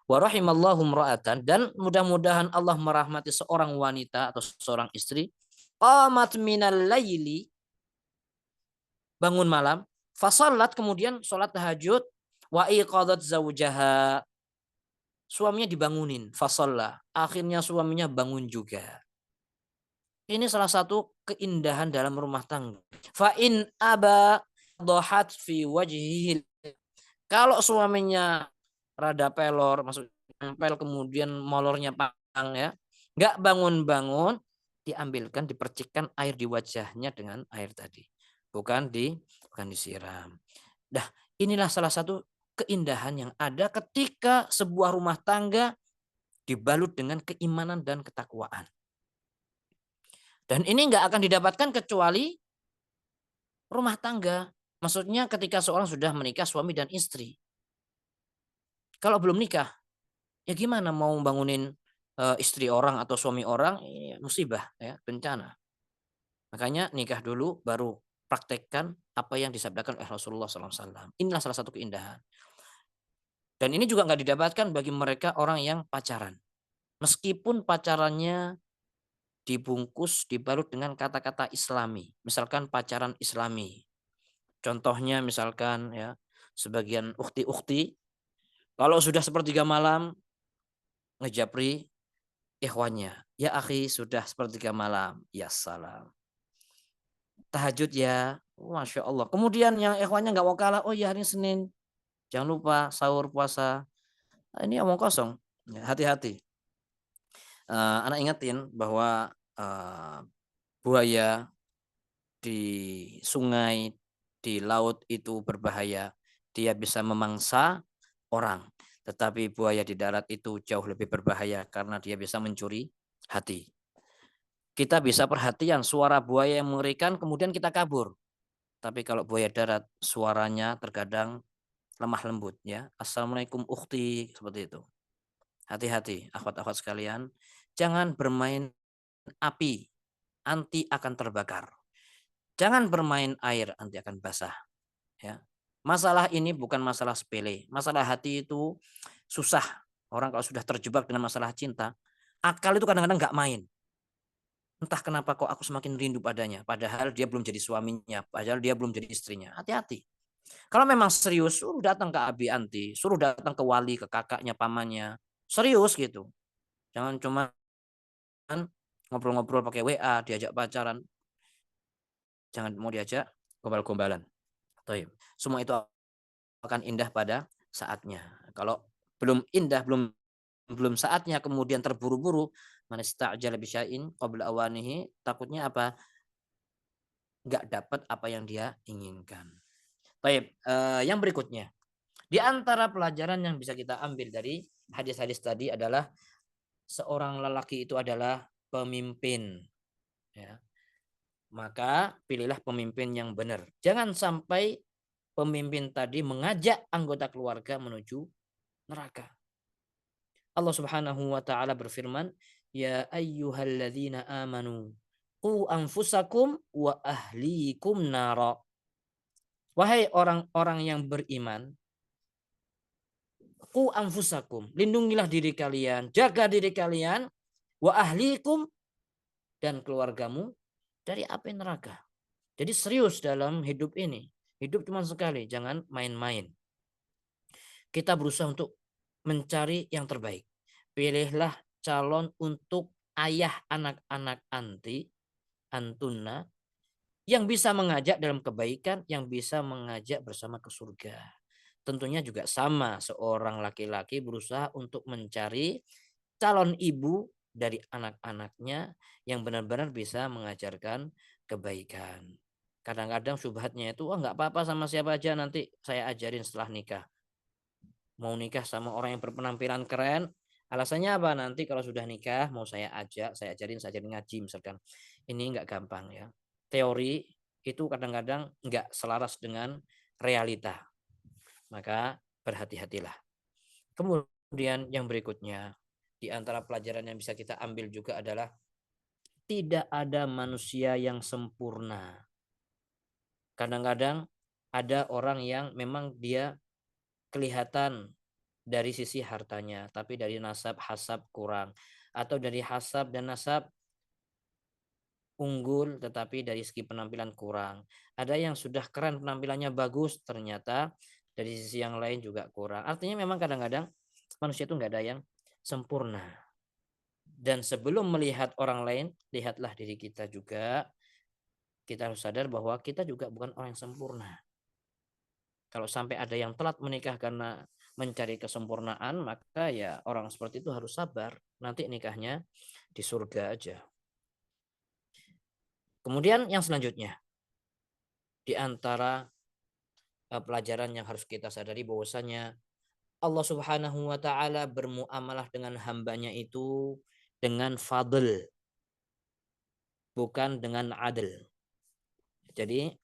Wa rahimallahu imra'atan, dan mudah-mudahan Allah merahmati seorang wanita atau seorang istri, qamat minal laili, bangun malam, fasallat, kemudian sholat tahajud, wa iqadhat zaujaha, suaminya dibangunin, fasalla, akhirnya suaminya bangun juga. Ini salah satu keindahan dalam rumah tangga. Fa in aba dhahat fi wajhihi. Kalau suaminya rada pelor, maksudnya nempel, kemudian molornya pang, ya, nggak bangun-bangun, diambilkan, dipercikkan air di wajahnya dengan air tadi, bukan disiram. Dah, inilah salah satu keindahan yang ada ketika sebuah rumah tangga dibalut dengan keimanan dan ketakwaan. Dan ini nggak akan didapatkan kecuali rumah tangga. Maksudnya ketika seorang sudah menikah, suami dan istri. Kalau belum nikah, ya gimana mau bangunin istri orang atau suami orang, ya musibah, ya, bencana. Makanya nikah dulu, baru praktekkan apa yang disabdakan oleh Rasulullah SAW. Inilah salah satu keindahan. Dan ini juga nggak didapatkan bagi mereka orang yang pacaran. Meskipun pacarannya dibungkus, dibalut dengan kata-kata Islami. Misalkan pacaran Islami. Contohnya misalkan, ya, sebagian ukti-ukti, kalau sudah sepertiga malam, ngejapri ikhwannya, ya akhi, sudah sepertiga malam, ya salam. Tahajud ya, Masya Allah. Kemudian yang ikhwannya nggak mau kalah, oh ya hari Senin, jangan lupa sahur puasa. Nah, ini omong kosong, ya, hati-hati. Anak ingetin bahwa buaya di sungai, di laut itu berbahaya. Dia bisa memangsa orang. Tetapi buaya di darat itu jauh lebih berbahaya karena dia bisa mencuri hati. Kita bisa perhatian suara buaya yang mengerikan, kemudian kita kabur. Tapi kalau buaya darat, suaranya terkadang lemah lembut, ya. Assalamualaikum ukhti, seperti itu. Hati-hati, akhwat-akhwat sekalian. Jangan bermain api, anti akan terbakar. Jangan bermain air, anti akan basah. Ya. Masalah ini bukan masalah sepele. Masalah hati itu susah. Orang kalau sudah terjebak dengan masalah cinta, akal itu kadang-kadang nggak main. Entah kenapa kok aku semakin rindu padanya. Padahal dia belum jadi suaminya. Padahal dia belum jadi istrinya. Hati-hati. Kalau memang serius, suruh datang ke abi anti. Suruh datang ke wali, ke kakaknya, pamannya. Serius gitu. Jangan cuma ngobrol-ngobrol pakai WA, diajak pacaran. Jangan mau diajak gombal-gombalan. Semua itu akan indah pada saatnya. Kalau belum indah, belum saatnya, kemudian terburu-buru, man ista'jala bisyai'in qabla awanihi, takutnya apa? Nggak dapat apa yang dia inginkan. Baik, yang berikutnya. Di antara pelajaran yang bisa kita ambil dari hadis-hadis tadi adalah seorang lelaki itu adalah pemimpin. Ya. Maka pilihlah pemimpin yang benar. Jangan sampai pemimpin tadi mengajak anggota keluarga menuju neraka. Allah Subhanahu wa taala berfirman, "Ya ayyuhalladzina amanu qu anfusakum wa ahlikum nara." Wahai orang-orang yang beriman, qu anfusakum, lindungilah diri kalian, jaga diri kalian, wa ahlikum, dan keluargamu dari api neraka. Jadi serius dalam hidup ini. Hidup cuma sekali, jangan main-main. Kita berusaha untuk mencari yang terbaik. Pilihlah calon untuk ayah anak-anak antunna, yang bisa mengajak dalam kebaikan, yang bisa mengajak bersama ke surga. Tentunya juga sama, seorang laki-laki berusaha untuk mencari calon ibu dari anak-anaknya yang benar-benar bisa mengajarkan kebaikan. Kadang-kadang syubhatnya itu, nggak apa-apa sama siapa aja, nanti saya ajarin setelah nikah. Mau nikah sama orang yang berpenampilan keren, alasannya apa? Nanti kalau sudah nikah mau saya ajarin ngaji misalkan. Ini nggak gampang ya. Teori itu kadang-kadang nggak selaras dengan realita. Maka berhati-hatilah. Kemudian yang berikutnya, di antara pelajaran yang bisa kita ambil juga adalah tidak ada manusia yang sempurna. Kadang-kadang ada orang yang memang dia kelihatan dari sisi hartanya, tapi dari nasab hasab kurang, atau dari hasab dan nasab unggul tetapi dari segi penampilan kurang. Ada yang sudah keren penampilannya bagus, ternyata dari sisi yang lain juga kurang. Artinya memang kadang-kadang manusia itu nggak ada yang sempurna. Dan sebelum melihat orang lain, lihatlah diri kita juga. Kita harus sadar bahwa kita juga bukan orang yang sempurna. Kalau sampai ada yang telat menikah karena mencari kesempurnaan, maka ya orang seperti itu harus sabar. Nanti nikahnya di surga aja. Kemudian yang selanjutnya, di antara pelajaran yang harus kita sadari bahwasanya Allah Subhanahu wa taala bermuamalah dengan hambanya itu dengan fadl, bukan dengan adl. Jadi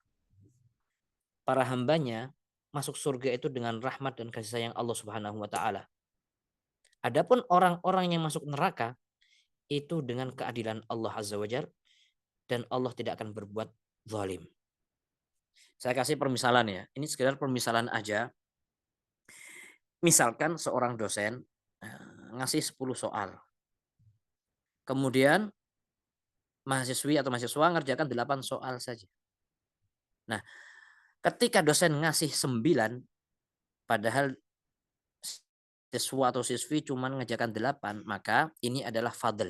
para hambanya masuk surga itu dengan rahmat dan kasih sayang Allah Subhanahu wa taala. Adapun orang-orang yang masuk neraka itu dengan keadilan Allah Azza wa Jalla, dan Allah tidak akan berbuat zalim. Saya kasih permisalan ya. Ini sekedar permisalan aja. Misalkan seorang dosen ngasih 10 soal. Kemudian mahasiswi atau mahasiswa ngerjakan 8 soal saja. Nah, ketika dosen ngasih 9, padahal siswa atau siswi cuma ngerjakan 8, maka ini adalah fadl.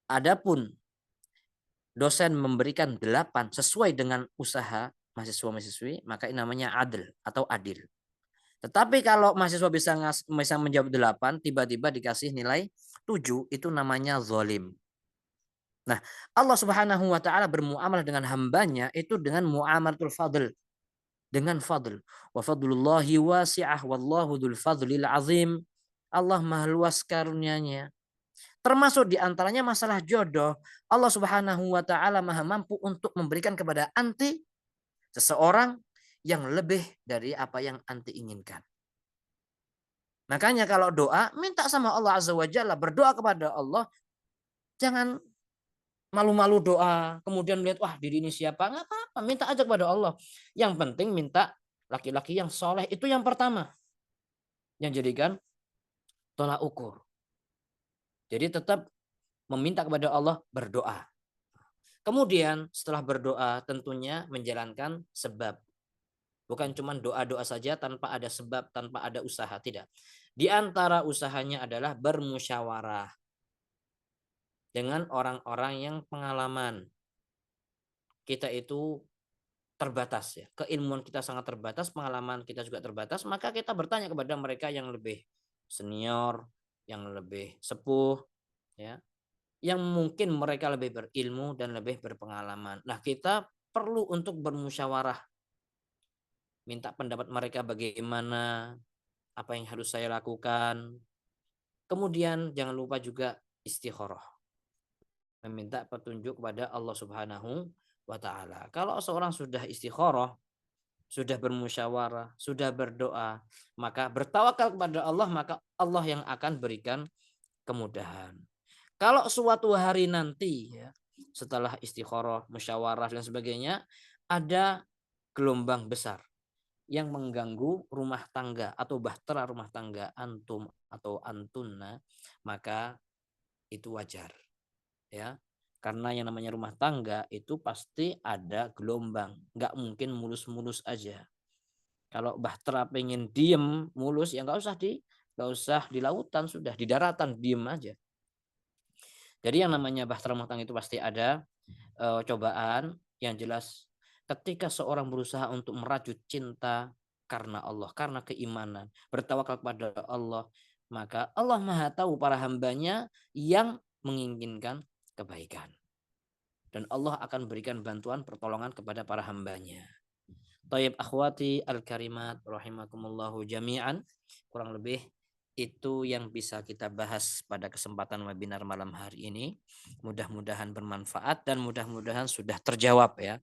Adapun dosen memberikan 8 sesuai dengan usaha mahasiswa-mahasiswi, maka ini namanya adil atau adil. Tetapi kalau mahasiswa bisa menjawab 8, tiba-tiba dikasih nilai 7, itu namanya zalim. Nah, Allah Subhanahu wa taala bermuamalah dengan hambanya itu dengan muamalatul fadl. Dengan fadl. Wa fadlullahi wasi'ah wallahu dzul fadlil azim. Allah Maha luas karunia-Nya. Termasuk di antaranya masalah jodoh. Allah Subhanahu wa taala Maha mampu untuk memberikan kepada anti seseorang yang lebih dari apa yang anti inginkan. Makanya kalau doa, minta sama Allah Azza wa Jalla, berdoa kepada Allah, jangan malu-malu doa, kemudian melihat, wah diri ini siapa, nggak apa-apa, minta aja kepada Allah. Yang penting minta laki-laki yang soleh, itu yang pertama, yang jadikan tolak ukur. Jadi tetap meminta kepada Allah, berdoa. Kemudian setelah berdoa tentunya menjalankan sebab. Bukan cuma doa-doa saja tanpa ada sebab, tanpa ada usaha, tidak. Di antara usahanya adalah bermusyawarah dengan orang-orang yang pengalaman. Kita itu terbatas ya. Keilmuan kita sangat terbatas, pengalaman kita juga terbatas, maka kita bertanya kepada mereka yang lebih senior, yang lebih sepuh ya, yang mungkin mereka lebih berilmu dan lebih berpengalaman. Nah, kita perlu untuk bermusyawarah, minta pendapat mereka bagaimana, apa yang harus saya lakukan. Kemudian jangan lupa juga istikharah, meminta petunjuk kepada Allah Subhanahu wa taala. Kalau seorang sudah istikharah, sudah bermusyawarah, sudah berdoa, maka bertawakal kepada Allah, maka Allah yang akan berikan kemudahan. Kalau suatu hari nanti ya, setelah istikharah, musyawarah dan sebagainya, ada gelombang besar yang mengganggu rumah tangga atau bahtera rumah tangga antum atau antunna, maka itu wajar ya. Karena yang namanya rumah tangga itu pasti ada gelombang, nggak mungkin mulus-mulus aja. Kalau bahtera pengen diem mulus ya nggak usah di lautan, sudah di daratan diem aja. Jadi yang namanya bahtera rumah tangga itu pasti ada cobaan. Yang jelas ketika seorang berusaha untuk merajut cinta karena Allah, karena keimanan, bertawakal kepada Allah, maka Allah Maha tahu para hambanya yang menginginkan kebaikan. Dan Allah akan berikan bantuan pertolongan kepada para hambanya. Tayyib akhwati al-karimat rahimakumullahu jami'an. Kurang lebih itu yang bisa kita bahas pada kesempatan webinar malam hari ini. Mudah-mudahan bermanfaat dan mudah-mudahan sudah terjawab ya.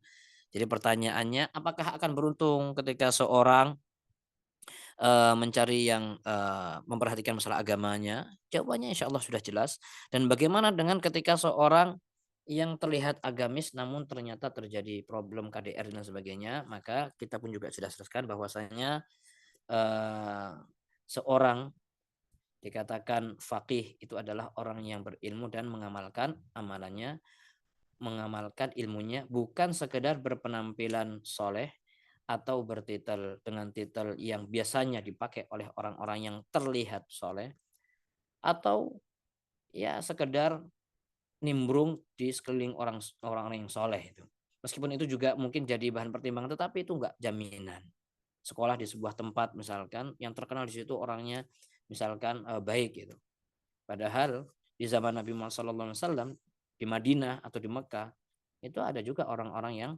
Jadi pertanyaannya, apakah akan beruntung ketika seorang mencari yang memperhatikan masalah agamanya? Jawabannya insya Allah sudah jelas. Dan bagaimana dengan ketika seorang yang terlihat agamis namun ternyata terjadi problem KDR dan sebagainya, maka kita pun juga sudah jelaskan bahwasanya seorang dikatakan faqih itu adalah orang yang berilmu dan mengamalkan amalannya, mengamalkan ilmunya, bukan sekedar berpenampilan soleh atau bertitel dengan titel yang biasanya dipakai oleh orang-orang yang terlihat soleh, atau ya sekedar nimbrung di sekeliling orang-orang yang soleh itu. Meskipun itu juga mungkin jadi bahan pertimbangan, tetapi itu enggak jaminan. Sekolah di sebuah tempat misalkan, yang terkenal di situ orangnya misalkan baik gitu. Padahal di zaman Nabi Muhammad SAW di Madinah atau di Mekah itu ada juga orang-orang yang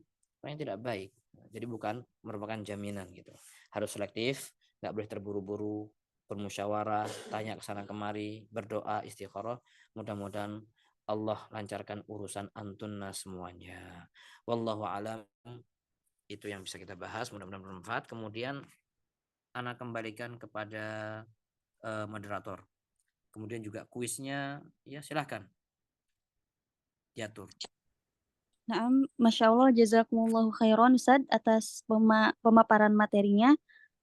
tidak baik. Jadi bukan merupakan jaminan gitu. Harus selektif, nggak boleh terburu-buru, bermusyawarah, tanya ke sana kemari, berdoa, istikharah. Mudah-mudahan Allah lancarkan urusan antunna semuanya. Wallahu alam, itu yang bisa kita bahas, mudah-mudahan bermanfaat. Kemudian anak kembalikan kepada moderator. Kemudian juga kuisnya, ya silahkan diatur. Nah, Masya Allah, jazakumullahu khairan Ustaz atas pemaparan materinya.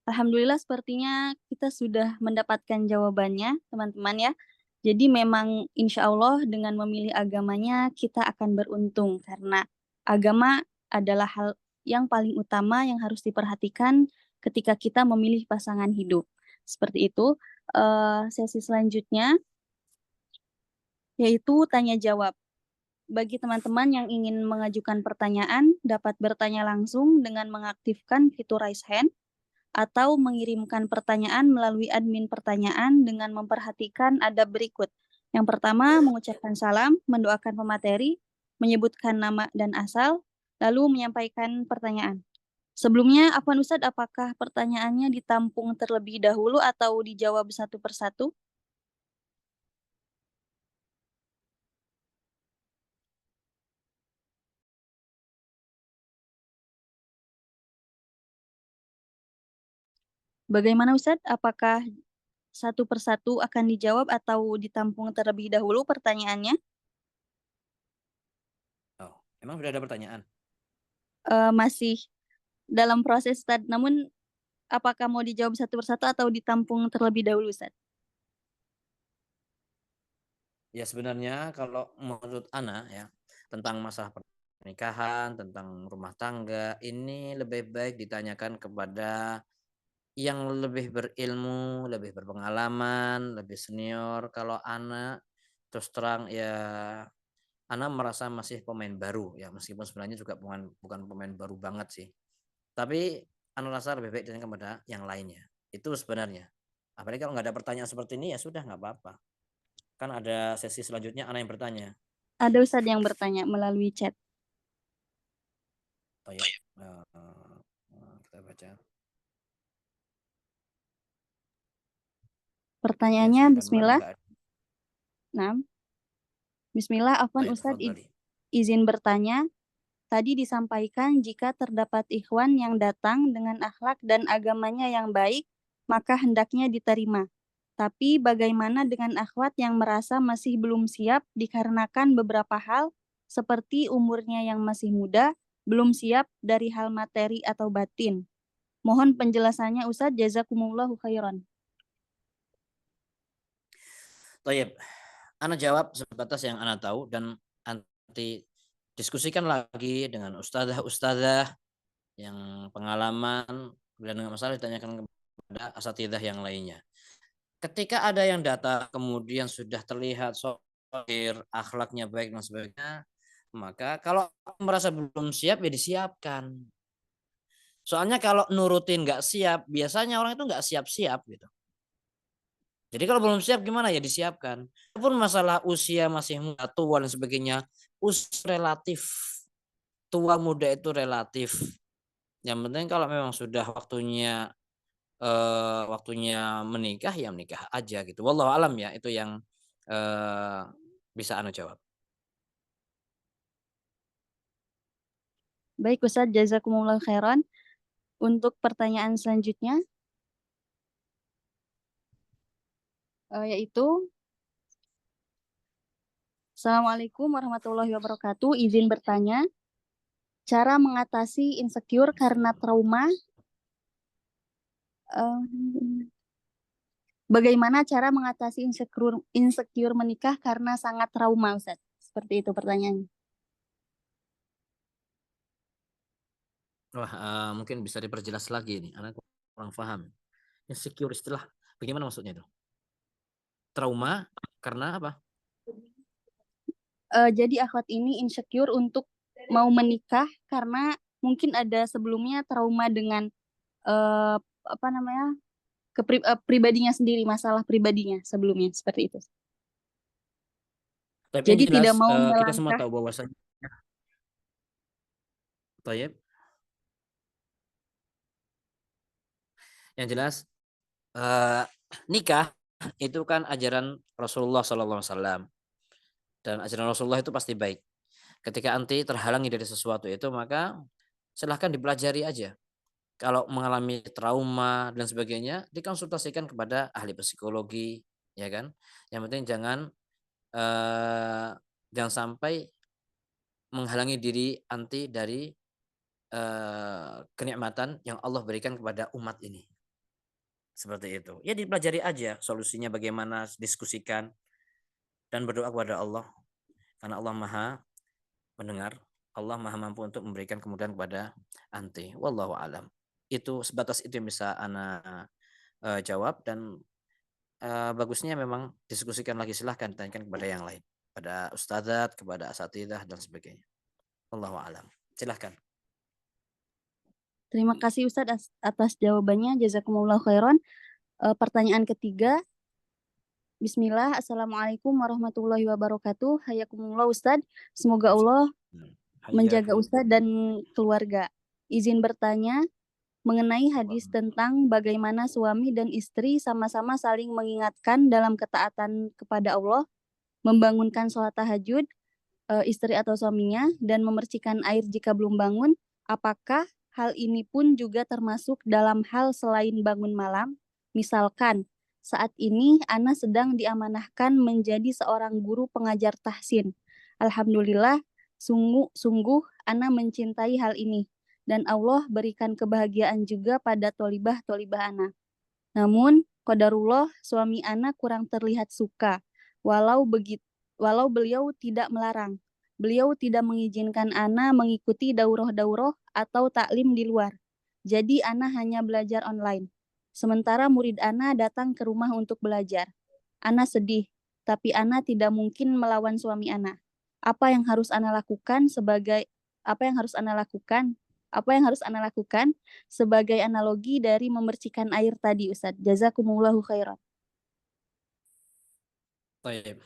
Alhamdulillah sepertinya kita sudah mendapatkan jawabannya, teman-teman ya. Jadi memang insya Allah dengan memilih agamanya kita akan beruntung karena agama adalah hal yang paling utama yang harus diperhatikan ketika kita memilih pasangan hidup. Seperti itu. Sesi selanjutnya yaitu tanya jawab. Bagi teman-teman yang ingin mengajukan pertanyaan, dapat bertanya langsung dengan mengaktifkan fitur raise hand atau mengirimkan pertanyaan melalui admin pertanyaan dengan memperhatikan adab berikut. Yang pertama, mengucapkan salam, mendoakan pemateri, menyebutkan nama dan asal, lalu menyampaikan pertanyaan. Sebelumnya, Afwan Ustadz, apakah pertanyaannya ditampung terlebih dahulu atau dijawab satu persatu? Bagaimana Ustadz? Apakah satu persatu akan dijawab atau ditampung terlebih dahulu pertanyaannya? Oh, emang sudah ada pertanyaan? Masih dalam proses, Ustaz. Namun apakah mau dijawab satu persatu atau ditampung terlebih dahulu, Ustaz? Ya sebenarnya kalau menurut Ana ya tentang masalah pernikahan, tentang rumah tangga ini lebih baik ditanyakan kepada yang lebih berilmu, lebih berpengalaman, lebih senior. Kalau Ana terus terang ya Ana merasa masih pemain baru ya meskipun sebenarnya juga bukan pemain baru banget sih. Tapi Ana rasa lebih baik ditanyakan kepada yang lainnya. Itu sebenarnya. Apalagi kalau nggak ada pertanyaan seperti ini ya sudah nggak apa-apa. Kan ada sesi selanjutnya Ana yang bertanya. Ada Ustaz yang bertanya melalui chat. Oh ya, kita baca. Ya Pertanyaannya silakan kalau bismillah. nggak ada. Nah, bismillah, Oh afwan ya, Ustaz, tafadhali. izin bertanya. Tadi disampaikan jika terdapat ikhwan yang datang dengan akhlak dan agamanya yang baik, maka hendaknya diterima. Tapi bagaimana dengan akhwat yang merasa masih belum siap dikarenakan beberapa hal, seperti umurnya yang masih muda, belum siap dari hal materi atau batin? Mohon penjelasannya Ustadz, jazakumullahu khairan. Toyib, Ana jawab sebatas yang Ana tahu dan nanti diskusikan lagi dengan ustadzah-ustadzah yang pengalaman dan dengan masalah ditanyakan kepada asatidzah yang lainnya. Ketika ada yang datang kemudian sudah terlihat sokir, akhlaknya baik dan sebagainya, maka kalau merasa belum siap ya disiapkan. Soalnya kalau nurutin nggak siap, biasanya orang itu nggak siap-siap gitu. Jadi kalau belum siap gimana ya disiapkan. Walaupun masalah usia masih muda, tua dan sebagainya, usia relatif. Tua muda itu relatif. Yang penting kalau memang sudah waktunya menikah ya menikah aja gitu. Wallahu alam ya itu yang bisa Anda jawab. Baik Ustadz, jazakumullahu khairan. Untuk pertanyaan selanjutnya, yaitu Assalamualaikum warahmatullahi wabarakatuh. Izin bertanya, cara mengatasi insecure karena trauma. Bagaimana cara mengatasi insecure menikah karena sangat trauma, Ustaz? Seperti itu pertanyaannya. Wah, mungkin bisa diperjelas lagi nih. Anak kurang paham. Insecure istilah bagaimana maksudnya itu? Trauma karena apa? Jadi akhwat ini insecure untuk mau menikah karena mungkin ada sebelumnya trauma dengan apa namanya pribadinya sendiri, masalah pribadinya sebelumnya seperti itu. Tapi yang Jadi tidak jelas mau kita semua melangkah. tahu bahwasanya Tayyib, yang jelas nikah itu kan ajaran Rasulullah SAW dan ajaran Rasulullah itu pasti baik. Ketika anti terhalangi dari sesuatu itu maka silahkan dipelajari aja. Kalau mengalami trauma dan sebagainya dikonsultasikan kepada ahli psikologi, ya kan. Yang penting jangan sampai menghalangi diri anti dari kenikmatan yang Allah berikan kepada umat ini. Seperti itu. Ya dipelajari aja solusinya bagaimana, diskusikan dan berdoa kepada Allah karena Allah Maha mendengar, Allah Maha mampu untuk memberikan kemudahan kepada anti. Wallahu alam. Itu sebatas itu yang bisa ana jawab dan bagusnya memang diskusikan lagi silahkan tanyakan kepada yang lain, pada ustadzat, kepada asatidzah dan sebagainya. Wallahu alam. Silahkan. Terima kasih Ustadz atas jawabannya. Jazakumullahu khairan. Pertanyaan ketiga, Bismillah, Assalamualaikum warahmatullahi wabarakatuh. Hayakumullah Ustadz. Semoga Allah menjaga Ustadz dan keluarga. Izin bertanya mengenai hadis tentang bagaimana suami dan istri sama-sama saling mengingatkan dalam ketaatan kepada Allah, membangunkan sholat tahajud, istri atau suaminya, dan memercikan air jika belum bangun. Apakah hal ini pun juga termasuk dalam hal selain bangun malam? Misalkan, Saat ini Ana sedang diamanahkan menjadi seorang guru pengajar tahsin. Alhamdulillah, sungguh Ana mencintai hal ini dan Allah berikan kebahagiaan juga pada tolibah-tolibah Ana. Namun, qadarullah suami Ana kurang terlihat suka. Walau beliau tidak melarang. Beliau tidak mengizinkan Ana mengikuti daurah-daurah atau taklim di luar. Jadi Ana hanya belajar online. Sementara murid Ana datang ke rumah untuk belajar. Ana sedih, tapi Ana tidak mungkin melawan suami Ana. Apa yang harus Ana lakukan sebagai apa yang harus Ana lakukan? Apa yang harus Ana lakukan sebagai analogi dari memercikan air tadi, Ustadz? Jazakumullahu khairan. Baik.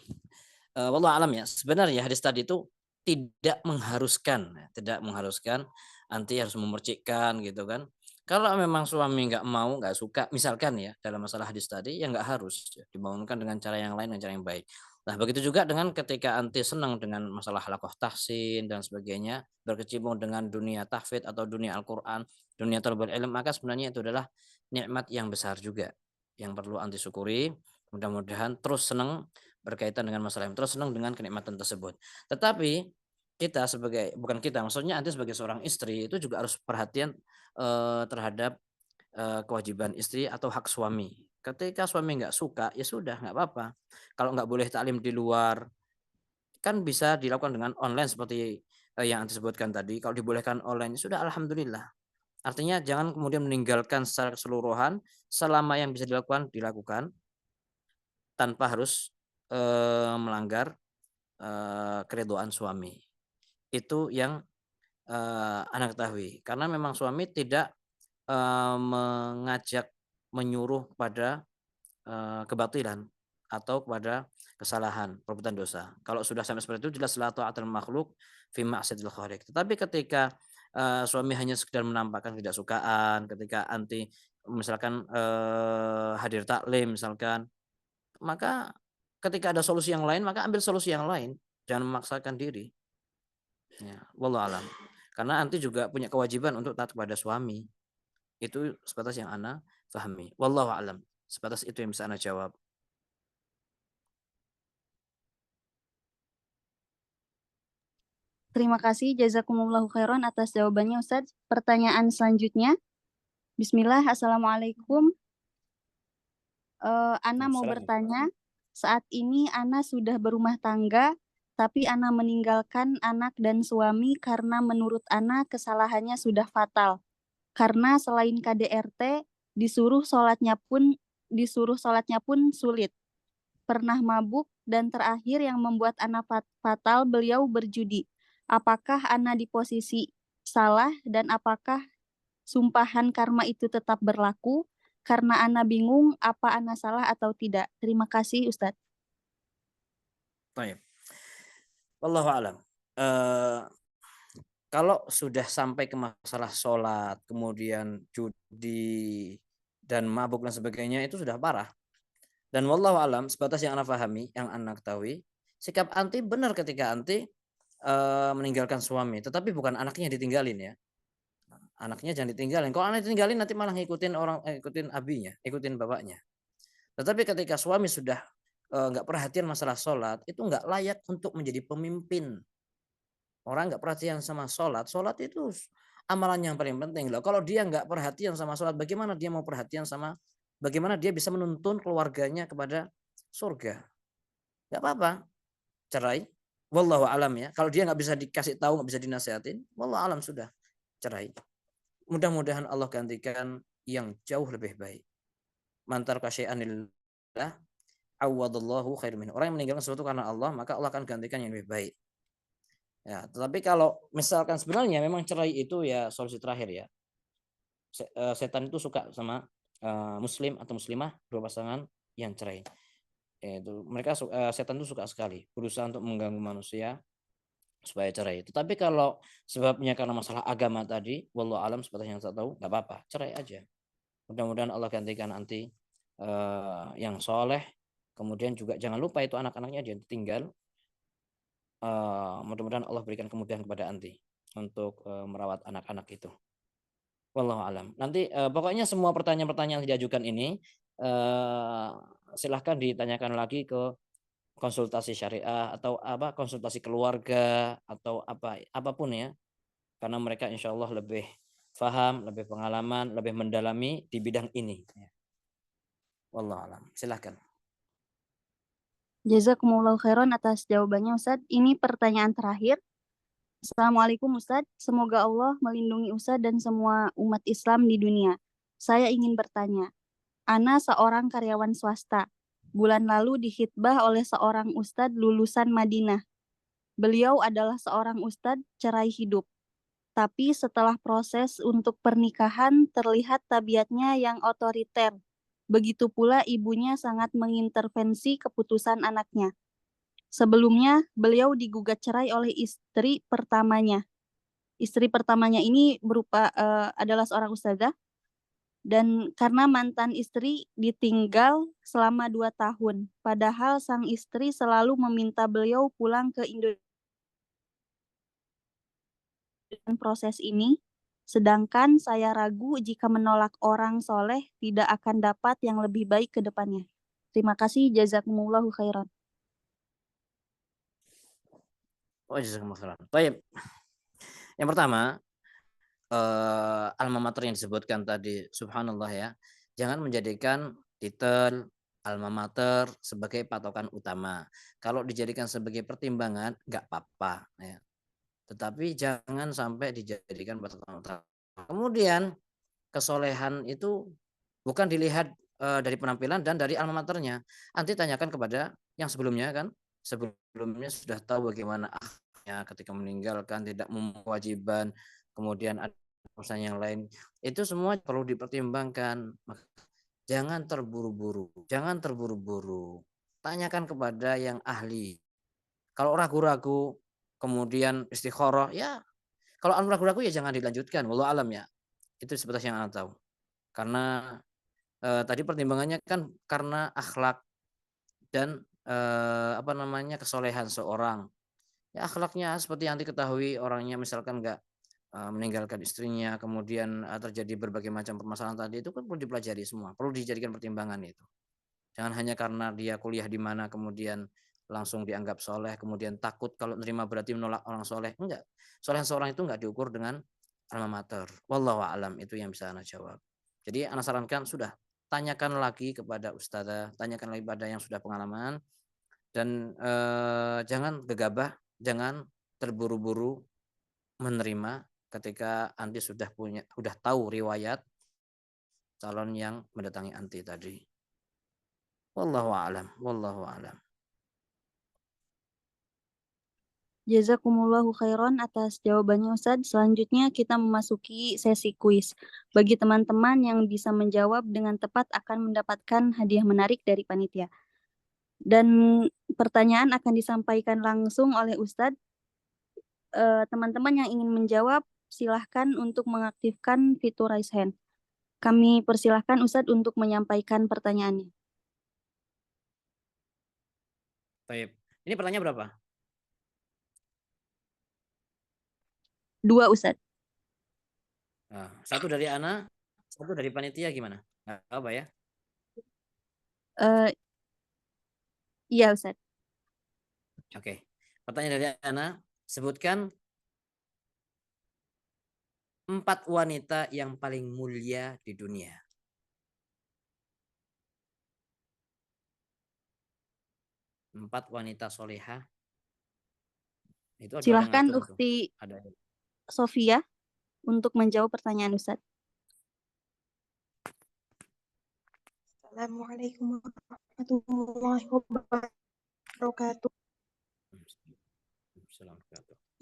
Wallahu alam ya. Sebenarnya hadis tadi itu tidak mengharuskan, tidak mengharuskan anti harus memercikkan gitu kan. Kalau memang suami nggak mau, nggak suka, misalkan ya dalam masalah hadis tadi, ya nggak harus ya, dibangunkan dengan cara yang lain, dengan cara yang baik. Nah begitu juga dengan ketika anti senang dengan masalah lakoh tahsin dan sebagainya, berkecimpung dengan dunia tahfidz atau dunia Al-Quran, dunia talabul ilm, maka sebenarnya itu adalah nikmat yang besar juga yang perlu anti syukuri. Mudah-mudahan terus senang berkaitan dengan masalah yang terus senang dengan kenikmatan tersebut. Tetapi kita sebagai bukan kita, maksudnya anti sebagai seorang istri itu juga harus perhatian terhadap kewajiban istri atau hak suami. Ketika suami nggak suka, ya sudah nggak apa-apa. Kalau nggak boleh taklim di luar, kan bisa dilakukan dengan online seperti yang anti sebutkan tadi. Kalau dibolehkan online, ya sudah alhamdulillah. Artinya jangan kemudian meninggalkan secara keseluruhan, selama yang bisa dilakukan tanpa harus melanggar keridhaan suami. Itu yang Anda ketahui. Karena memang suami tidak mengajak, menyuruh pada kebatilan atau kepada kesalahan, perbuatan dosa. Kalau sudah sampai seperti itu jelas la ta'atul makhluk fi ma'siyatil khaliq. Tetapi ketika suami hanya sekedar menampakkan ketidaksukaan, ketika anti misalkan hadir taklim misalkan, maka ketika ada solusi yang lain maka ambil solusi yang lain, jangan memaksakan diri. Ya, wallahu alam. Karena anti juga punya kewajiban untuk taat kepada suami. Itu sebatas yang ana pahami. Wallahu alam. Sebatas itu yang bisa ana jawab. Terima kasih, jazakumullahu khairan atas jawabannya, Ustadz. Pertanyaan selanjutnya. Bismillah, Assalamualaikum. Ana mau bertanya, saat ini Ana sudah berumah tangga, tapi Ana meninggalkan anak dan suami karena menurut Ana kesalahannya sudah fatal. Karena selain KDRT, disuruh sholatnya pun sulit. Pernah mabuk dan terakhir yang membuat Ana fatal beliau berjudi. Apakah Ana di posisi salah dan apakah sumpahan karma itu tetap berlaku? Karena Ana bingung apa Ana salah atau tidak. Terima kasih Ustadz. Baik. Wallahu alam. Kalau sudah sampai ke masalah sholat, kemudian judi dan mabuk dan sebagainya itu sudah parah. Dan wallahu alam sebatas yang anda pahami, yang anda ketahui, sikap anti benar ketika anti meninggalkan suami, tetapi bukan anaknya yang ditinggalin ya. Anaknya jangan ditinggalin. Kalau anak ditinggalin nanti malah ikutin abinya, ikutin bapaknya. Tetapi ketika suami sudah nggak perhatian masalah sholat, itu nggak layak untuk menjadi pemimpin. Orang nggak perhatian sama sholat itu amalan yang paling penting loh. Kalau dia nggak perhatian sama sholat, bagaimana dia mau perhatian sama, bagaimana dia bisa menuntun keluarganya kepada surga? Nggak apa-apa, cerai. Wallahu alam ya. Kalau dia nggak bisa dikasih tahu, nggak bisa dinasihatin, wallahu alam sudah cerai. Mudah-mudahan Allah gantikan yang jauh lebih baik. Mantar kasyai'anillah awadallahu khair min. Orang yang meninggalkan sesuatu karena Allah, maka Allah akan gantikan yang lebih baik. Ya, tetapi kalau misalkan sebenarnya memang cerai itu ya solusi terakhir ya. Setan itu suka sama muslim atau muslimah, dua pasangan yang cerai. Itu mereka setan itu suka sekali berusaha untuk mengganggu manusia supaya cerai. Tetapi kalau sebabnya karena masalah agama tadi, wallahu alam seperti yang saya tahu, nggak apa-apa, cerai aja. Mudah-mudahan Allah gantikan nanti yang soleh. Kemudian juga jangan lupa itu anak-anaknya dia tinggal. Mudah-mudahan Allah berikan kemudahan kepada anti untuk merawat anak-anak itu. Wallahu alam. Nanti pokoknya semua pertanyaan-pertanyaan yang diajukan ini silahkan ditanyakan lagi ke konsultasi syariah atau konsultasi keluarga atau apapun ya, karena mereka insya Allah lebih paham, lebih pengalaman, lebih mendalami di bidang ini. Wallahu alam. Silahkan. Jazakumullahu khairan atas jawabannya Ustadz. Ini pertanyaan terakhir. Assalamualaikum Ustadz. Semoga Allah melindungi Ustadz dan semua umat Islam di dunia. Saya ingin bertanya, Ana seorang karyawan swasta. Bulan lalu dihitbah oleh seorang Ustadz lulusan Madinah. Beliau adalah seorang Ustadz cerai hidup. Tapi setelah proses untuk pernikahan terlihat tabiatnya yang otoriter. Begitu pula ibunya sangat mengintervensi keputusan anaknya. Sebelumnya, beliau digugat cerai oleh istri pertamanya. Istri pertamanya ini adalah seorang ustazah, dan karena mantan istri ditinggal selama 2 tahun. Padahal sang istri selalu meminta beliau pulang ke Indonesia dengan proses ini. Sedangkan saya ragu jika menolak orang soleh tidak akan dapat yang lebih baik ke depannya. Terima kasih, jazakumullahu khairan. Baik. Yang pertama, alma mater yang disebutkan tadi, subhanallah ya, jangan menjadikan titel alma mater sebagai patokan utama. Kalau dijadikan sebagai pertimbangan nggak apa-apa ya, tetapi jangan sampai dijadikan patokan utama. Kemudian kesolehan itu bukan dilihat dari penampilan dan dari alma maternya. Nanti tanyakan kepada yang sebelumnya kan, sebelumnya sudah tahu bagaimana akhlaknya ketika meninggalkan, tidak mewajiban, kemudian ada urusan yang lain. Itu semua perlu dipertimbangkan. Jangan terburu-buru, jangan terburu-buru. Tanyakan kepada yang ahli. Kalau ragu-ragu, kemudian istikharah, ya kalau ragu-ragu ya jangan dilanjutkan. Wallahu alam ya. Itu sebatas yang Anda tahu. Karena tadi pertimbangannya kan karena akhlak dan kesolehan seorang. Ya akhlaknya seperti yang diketahui, orangnya misalkan nggak meninggalkan istrinya, kemudian terjadi berbagai macam permasalahan tadi, itu kan perlu dipelajari semua, perlu dijadikan pertimbangan itu. Jangan hanya karena dia kuliah di mana kemudian langsung dianggap soleh, kemudian takut kalau nerima berarti menolak orang soleh. Enggak. Soleh seorang itu enggak diukur dengan alma mater. Wallahu a'lam, itu yang bisa Anda jawab. Jadi Anda sarankan sudah, tanyakan lagi kepada ustazah, tanyakan lagi pada yang sudah pengalaman, dan jangan gegabah, jangan terburu-buru menerima ketika anti sudah tahu riwayat calon yang mendatangi anti tadi. Wallahu a'lam, wallahu a'lam. Jazakumullahu khairan atas jawabannya Ustadz. Selanjutnya kita memasuki sesi kuis. Bagi teman-teman yang bisa menjawab dengan tepat akan mendapatkan hadiah menarik dari panitia. Dan pertanyaan akan disampaikan langsung oleh Ustadz. Teman-teman yang ingin menjawab silahkan untuk mengaktifkan fitur raise hand. Kami persilahkan Ustadz untuk menyampaikan pertanyaannya. Baik. Ini pertanyaan berapa? 2 Ustadz. Nah, 1 dari Ana, 1 dari panitia gimana? Nggak apa ya? Iya Ustadz. Oke. Pertanyaan dari Ana, sebutkan 4 wanita yang paling mulia di dunia. 4 wanita solehah. Itu Silahkan Ukti Sofia untuk menjawab pertanyaan Ustadz. Assalamualaikum warahmatullahi wabarakatuh.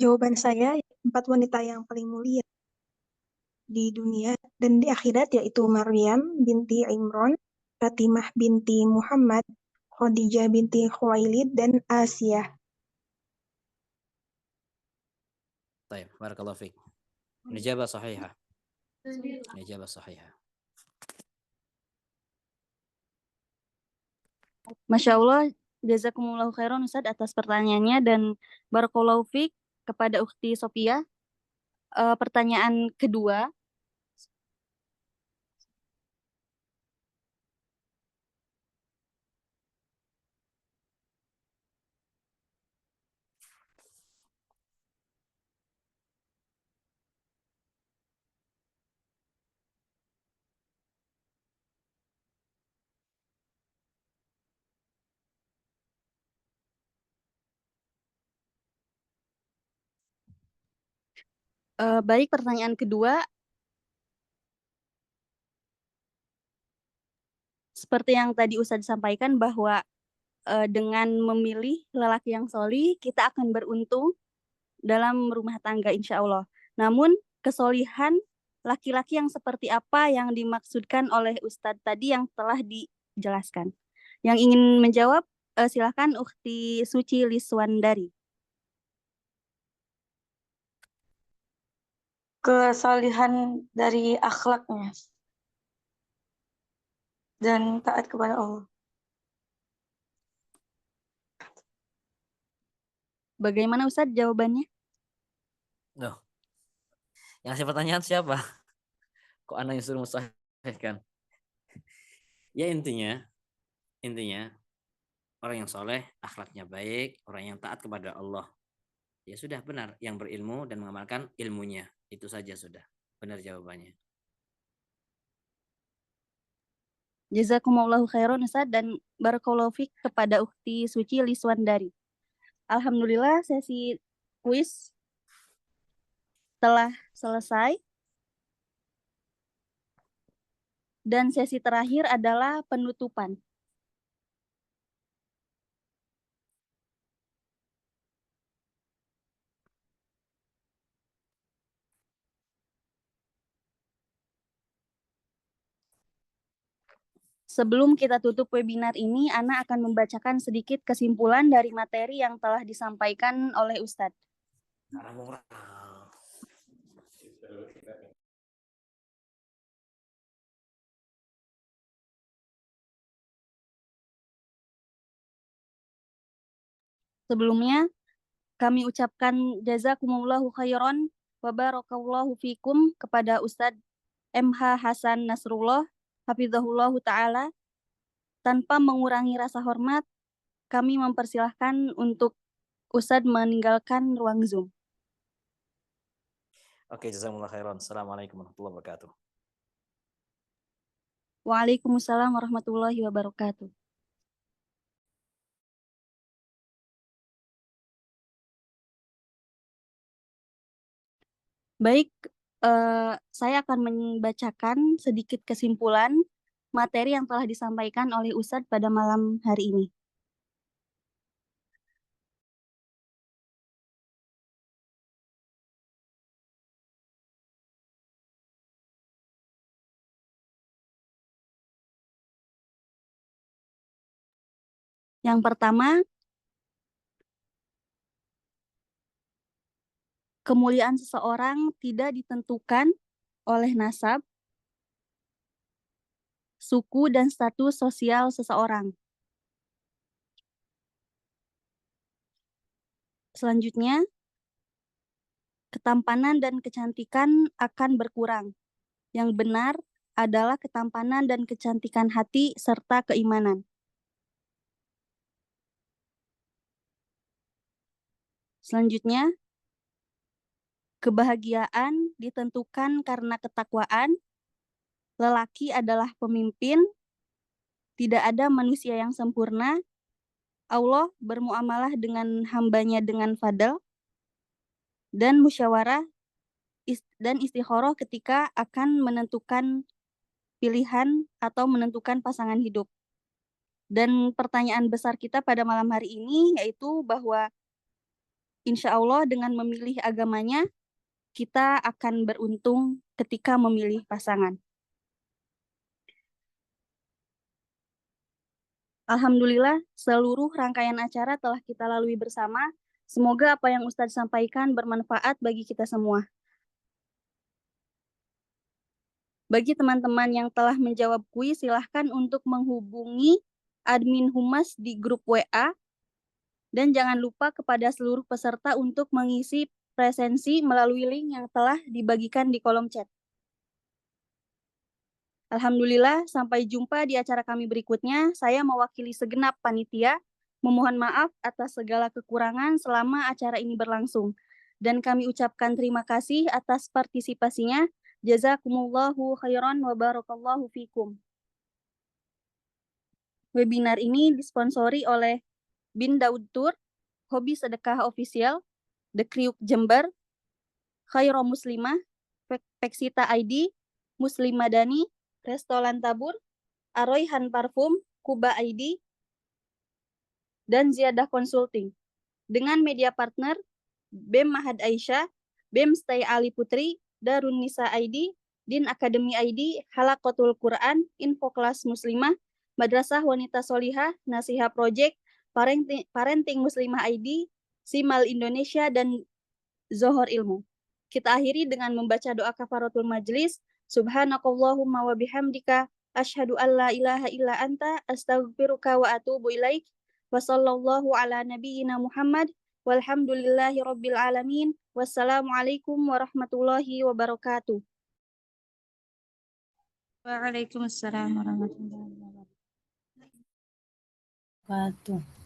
Jawaban saya 4 wanita yang paling mulia di dunia dan di akhirat yaitu Maryam binti Imran, Fatimah binti Muhammad, Khadijah binti Khuwailid, dan Asiyah. Baik, barakallahu fiik. Ijabah sahihah. Ijabah sahihah. Masya Allah, jazakumullahu khairan Ustadz atas pertanyaannya, dan barakallahu fiik kepada Ukti Sofia. Pertanyaan kedua, Baik, pertanyaan kedua, seperti yang tadi Ustadz sampaikan bahwa dengan memilih lelaki yang solih, kita akan beruntung dalam rumah tangga insya Allah. Namun kesolihan laki-laki yang seperti apa yang dimaksudkan oleh Ustadz tadi yang telah dijelaskan. Yang ingin menjawab, silakan Ukhti Suci Liswandari. Kesalihan dari akhlaknya dan taat kepada Allah. Bagaimana Ustadz jawabannya? Loh, yang ngasih pertanyaan siapa? Kok Anda yang suruh mensahihkan? Ya intinya orang yang soleh, akhlaknya baik, orang yang taat kepada Allah. Ya sudah benar, yang berilmu dan mengamalkan ilmunya. Itu saja sudah. Benar jawabannya. Jazakumullahu khairan Ustadz dan barakallahu fiq kepada Ukhti Suci Liswandari. Alhamdulillah sesi kuis telah selesai. Dan sesi terakhir adalah penutupan. Sebelum kita tutup webinar ini, Ana akan membacakan sedikit kesimpulan dari materi yang telah disampaikan oleh Ustadz. Sebelumnya, kami ucapkan jazakumullahu khairan wa barakallahu fikum kepada Ustadz MH Hasan Nasrullah, hafizahullahu ta'ala. Tanpa mengurangi rasa hormat, kami mempersilahkan untuk Ustadz meninggalkan ruang Zoom. Oke, jazakumullah khairan. Assalamualaikum warahmatullahi wabarakatuh. Waalaikumsalam warahmatullahi wabarakatuh. Baik, saya akan membacakan sedikit kesimpulan materi yang telah disampaikan oleh Ustadz pada malam hari ini. Yang pertama, kemuliaan seseorang tidak ditentukan oleh nasab, suku, dan status sosial seseorang. Selanjutnya, ketampanan dan kecantikan akan berkurang. Yang benar adalah ketampanan dan kecantikan hati serta keimanan. Selanjutnya, kebahagiaan ditentukan karena ketakwaan. Lelaki adalah pemimpin, tidak ada manusia yang sempurna. Allah bermuamalah dengan hambanya dengan fadl dan musyawarah dan istikharah ketika akan menentukan pilihan atau menentukan pasangan hidup. Dan pertanyaan besar kita pada malam hari ini yaitu bahwa insya Allah dengan memilih agamanya, kita akan beruntung ketika memilih pasangan. Alhamdulillah, seluruh rangkaian acara telah kita lalui bersama. Semoga apa yang Ustadz sampaikan bermanfaat bagi kita semua. Bagi teman-teman yang telah menjawab kuis, silahkan untuk menghubungi admin Humas di grup WA. Dan jangan lupa kepada seluruh peserta untuk mengisi presensi melalui link yang telah dibagikan di kolom chat. Alhamdulillah, sampai jumpa di acara kami berikutnya. Saya mewakili segenap panitia, memohon maaf atas segala kekurangan selama acara ini berlangsung. Dan kami ucapkan terima kasih atas partisipasinya. Jazakumullahu khairan wa barakallahu fikum. Webinar ini disponsori oleh Bin Daud Tour, Hobi Sedekah Official, The Kriuk Jember, Khairo Muslimah, Peksita ID, Muslim Madani, Restoran Tabur, Aroyhan Parfum, Kuba ID, dan Ziyadah Consulting. Dengan media partner BEM Mahad Aisyah, BEM Stay Ali Putri, Darun Nisa ID, Din Akademi ID, Halaqatul Quran, Info Kelas Muslimah, Madrasah Wanita Solihah, Nasiha Project, Parenting Muslimah ID, Simal Indonesia, dan Zohor Ilmu. Kita akhiri dengan membaca doa kafaratul majlis. Subhanakallahumma wa bihamdika asyhadu an la ilaha illa anta astaghfiruka wa atubu ilaik. Wa sallallahu ala nabiyyina Muhammad walhamdulillahi rabbil alamin. Wassalamualaikum warahmatullahi wabarakatuh. Waalaikumsalam warahmatullahi wabarakatuh.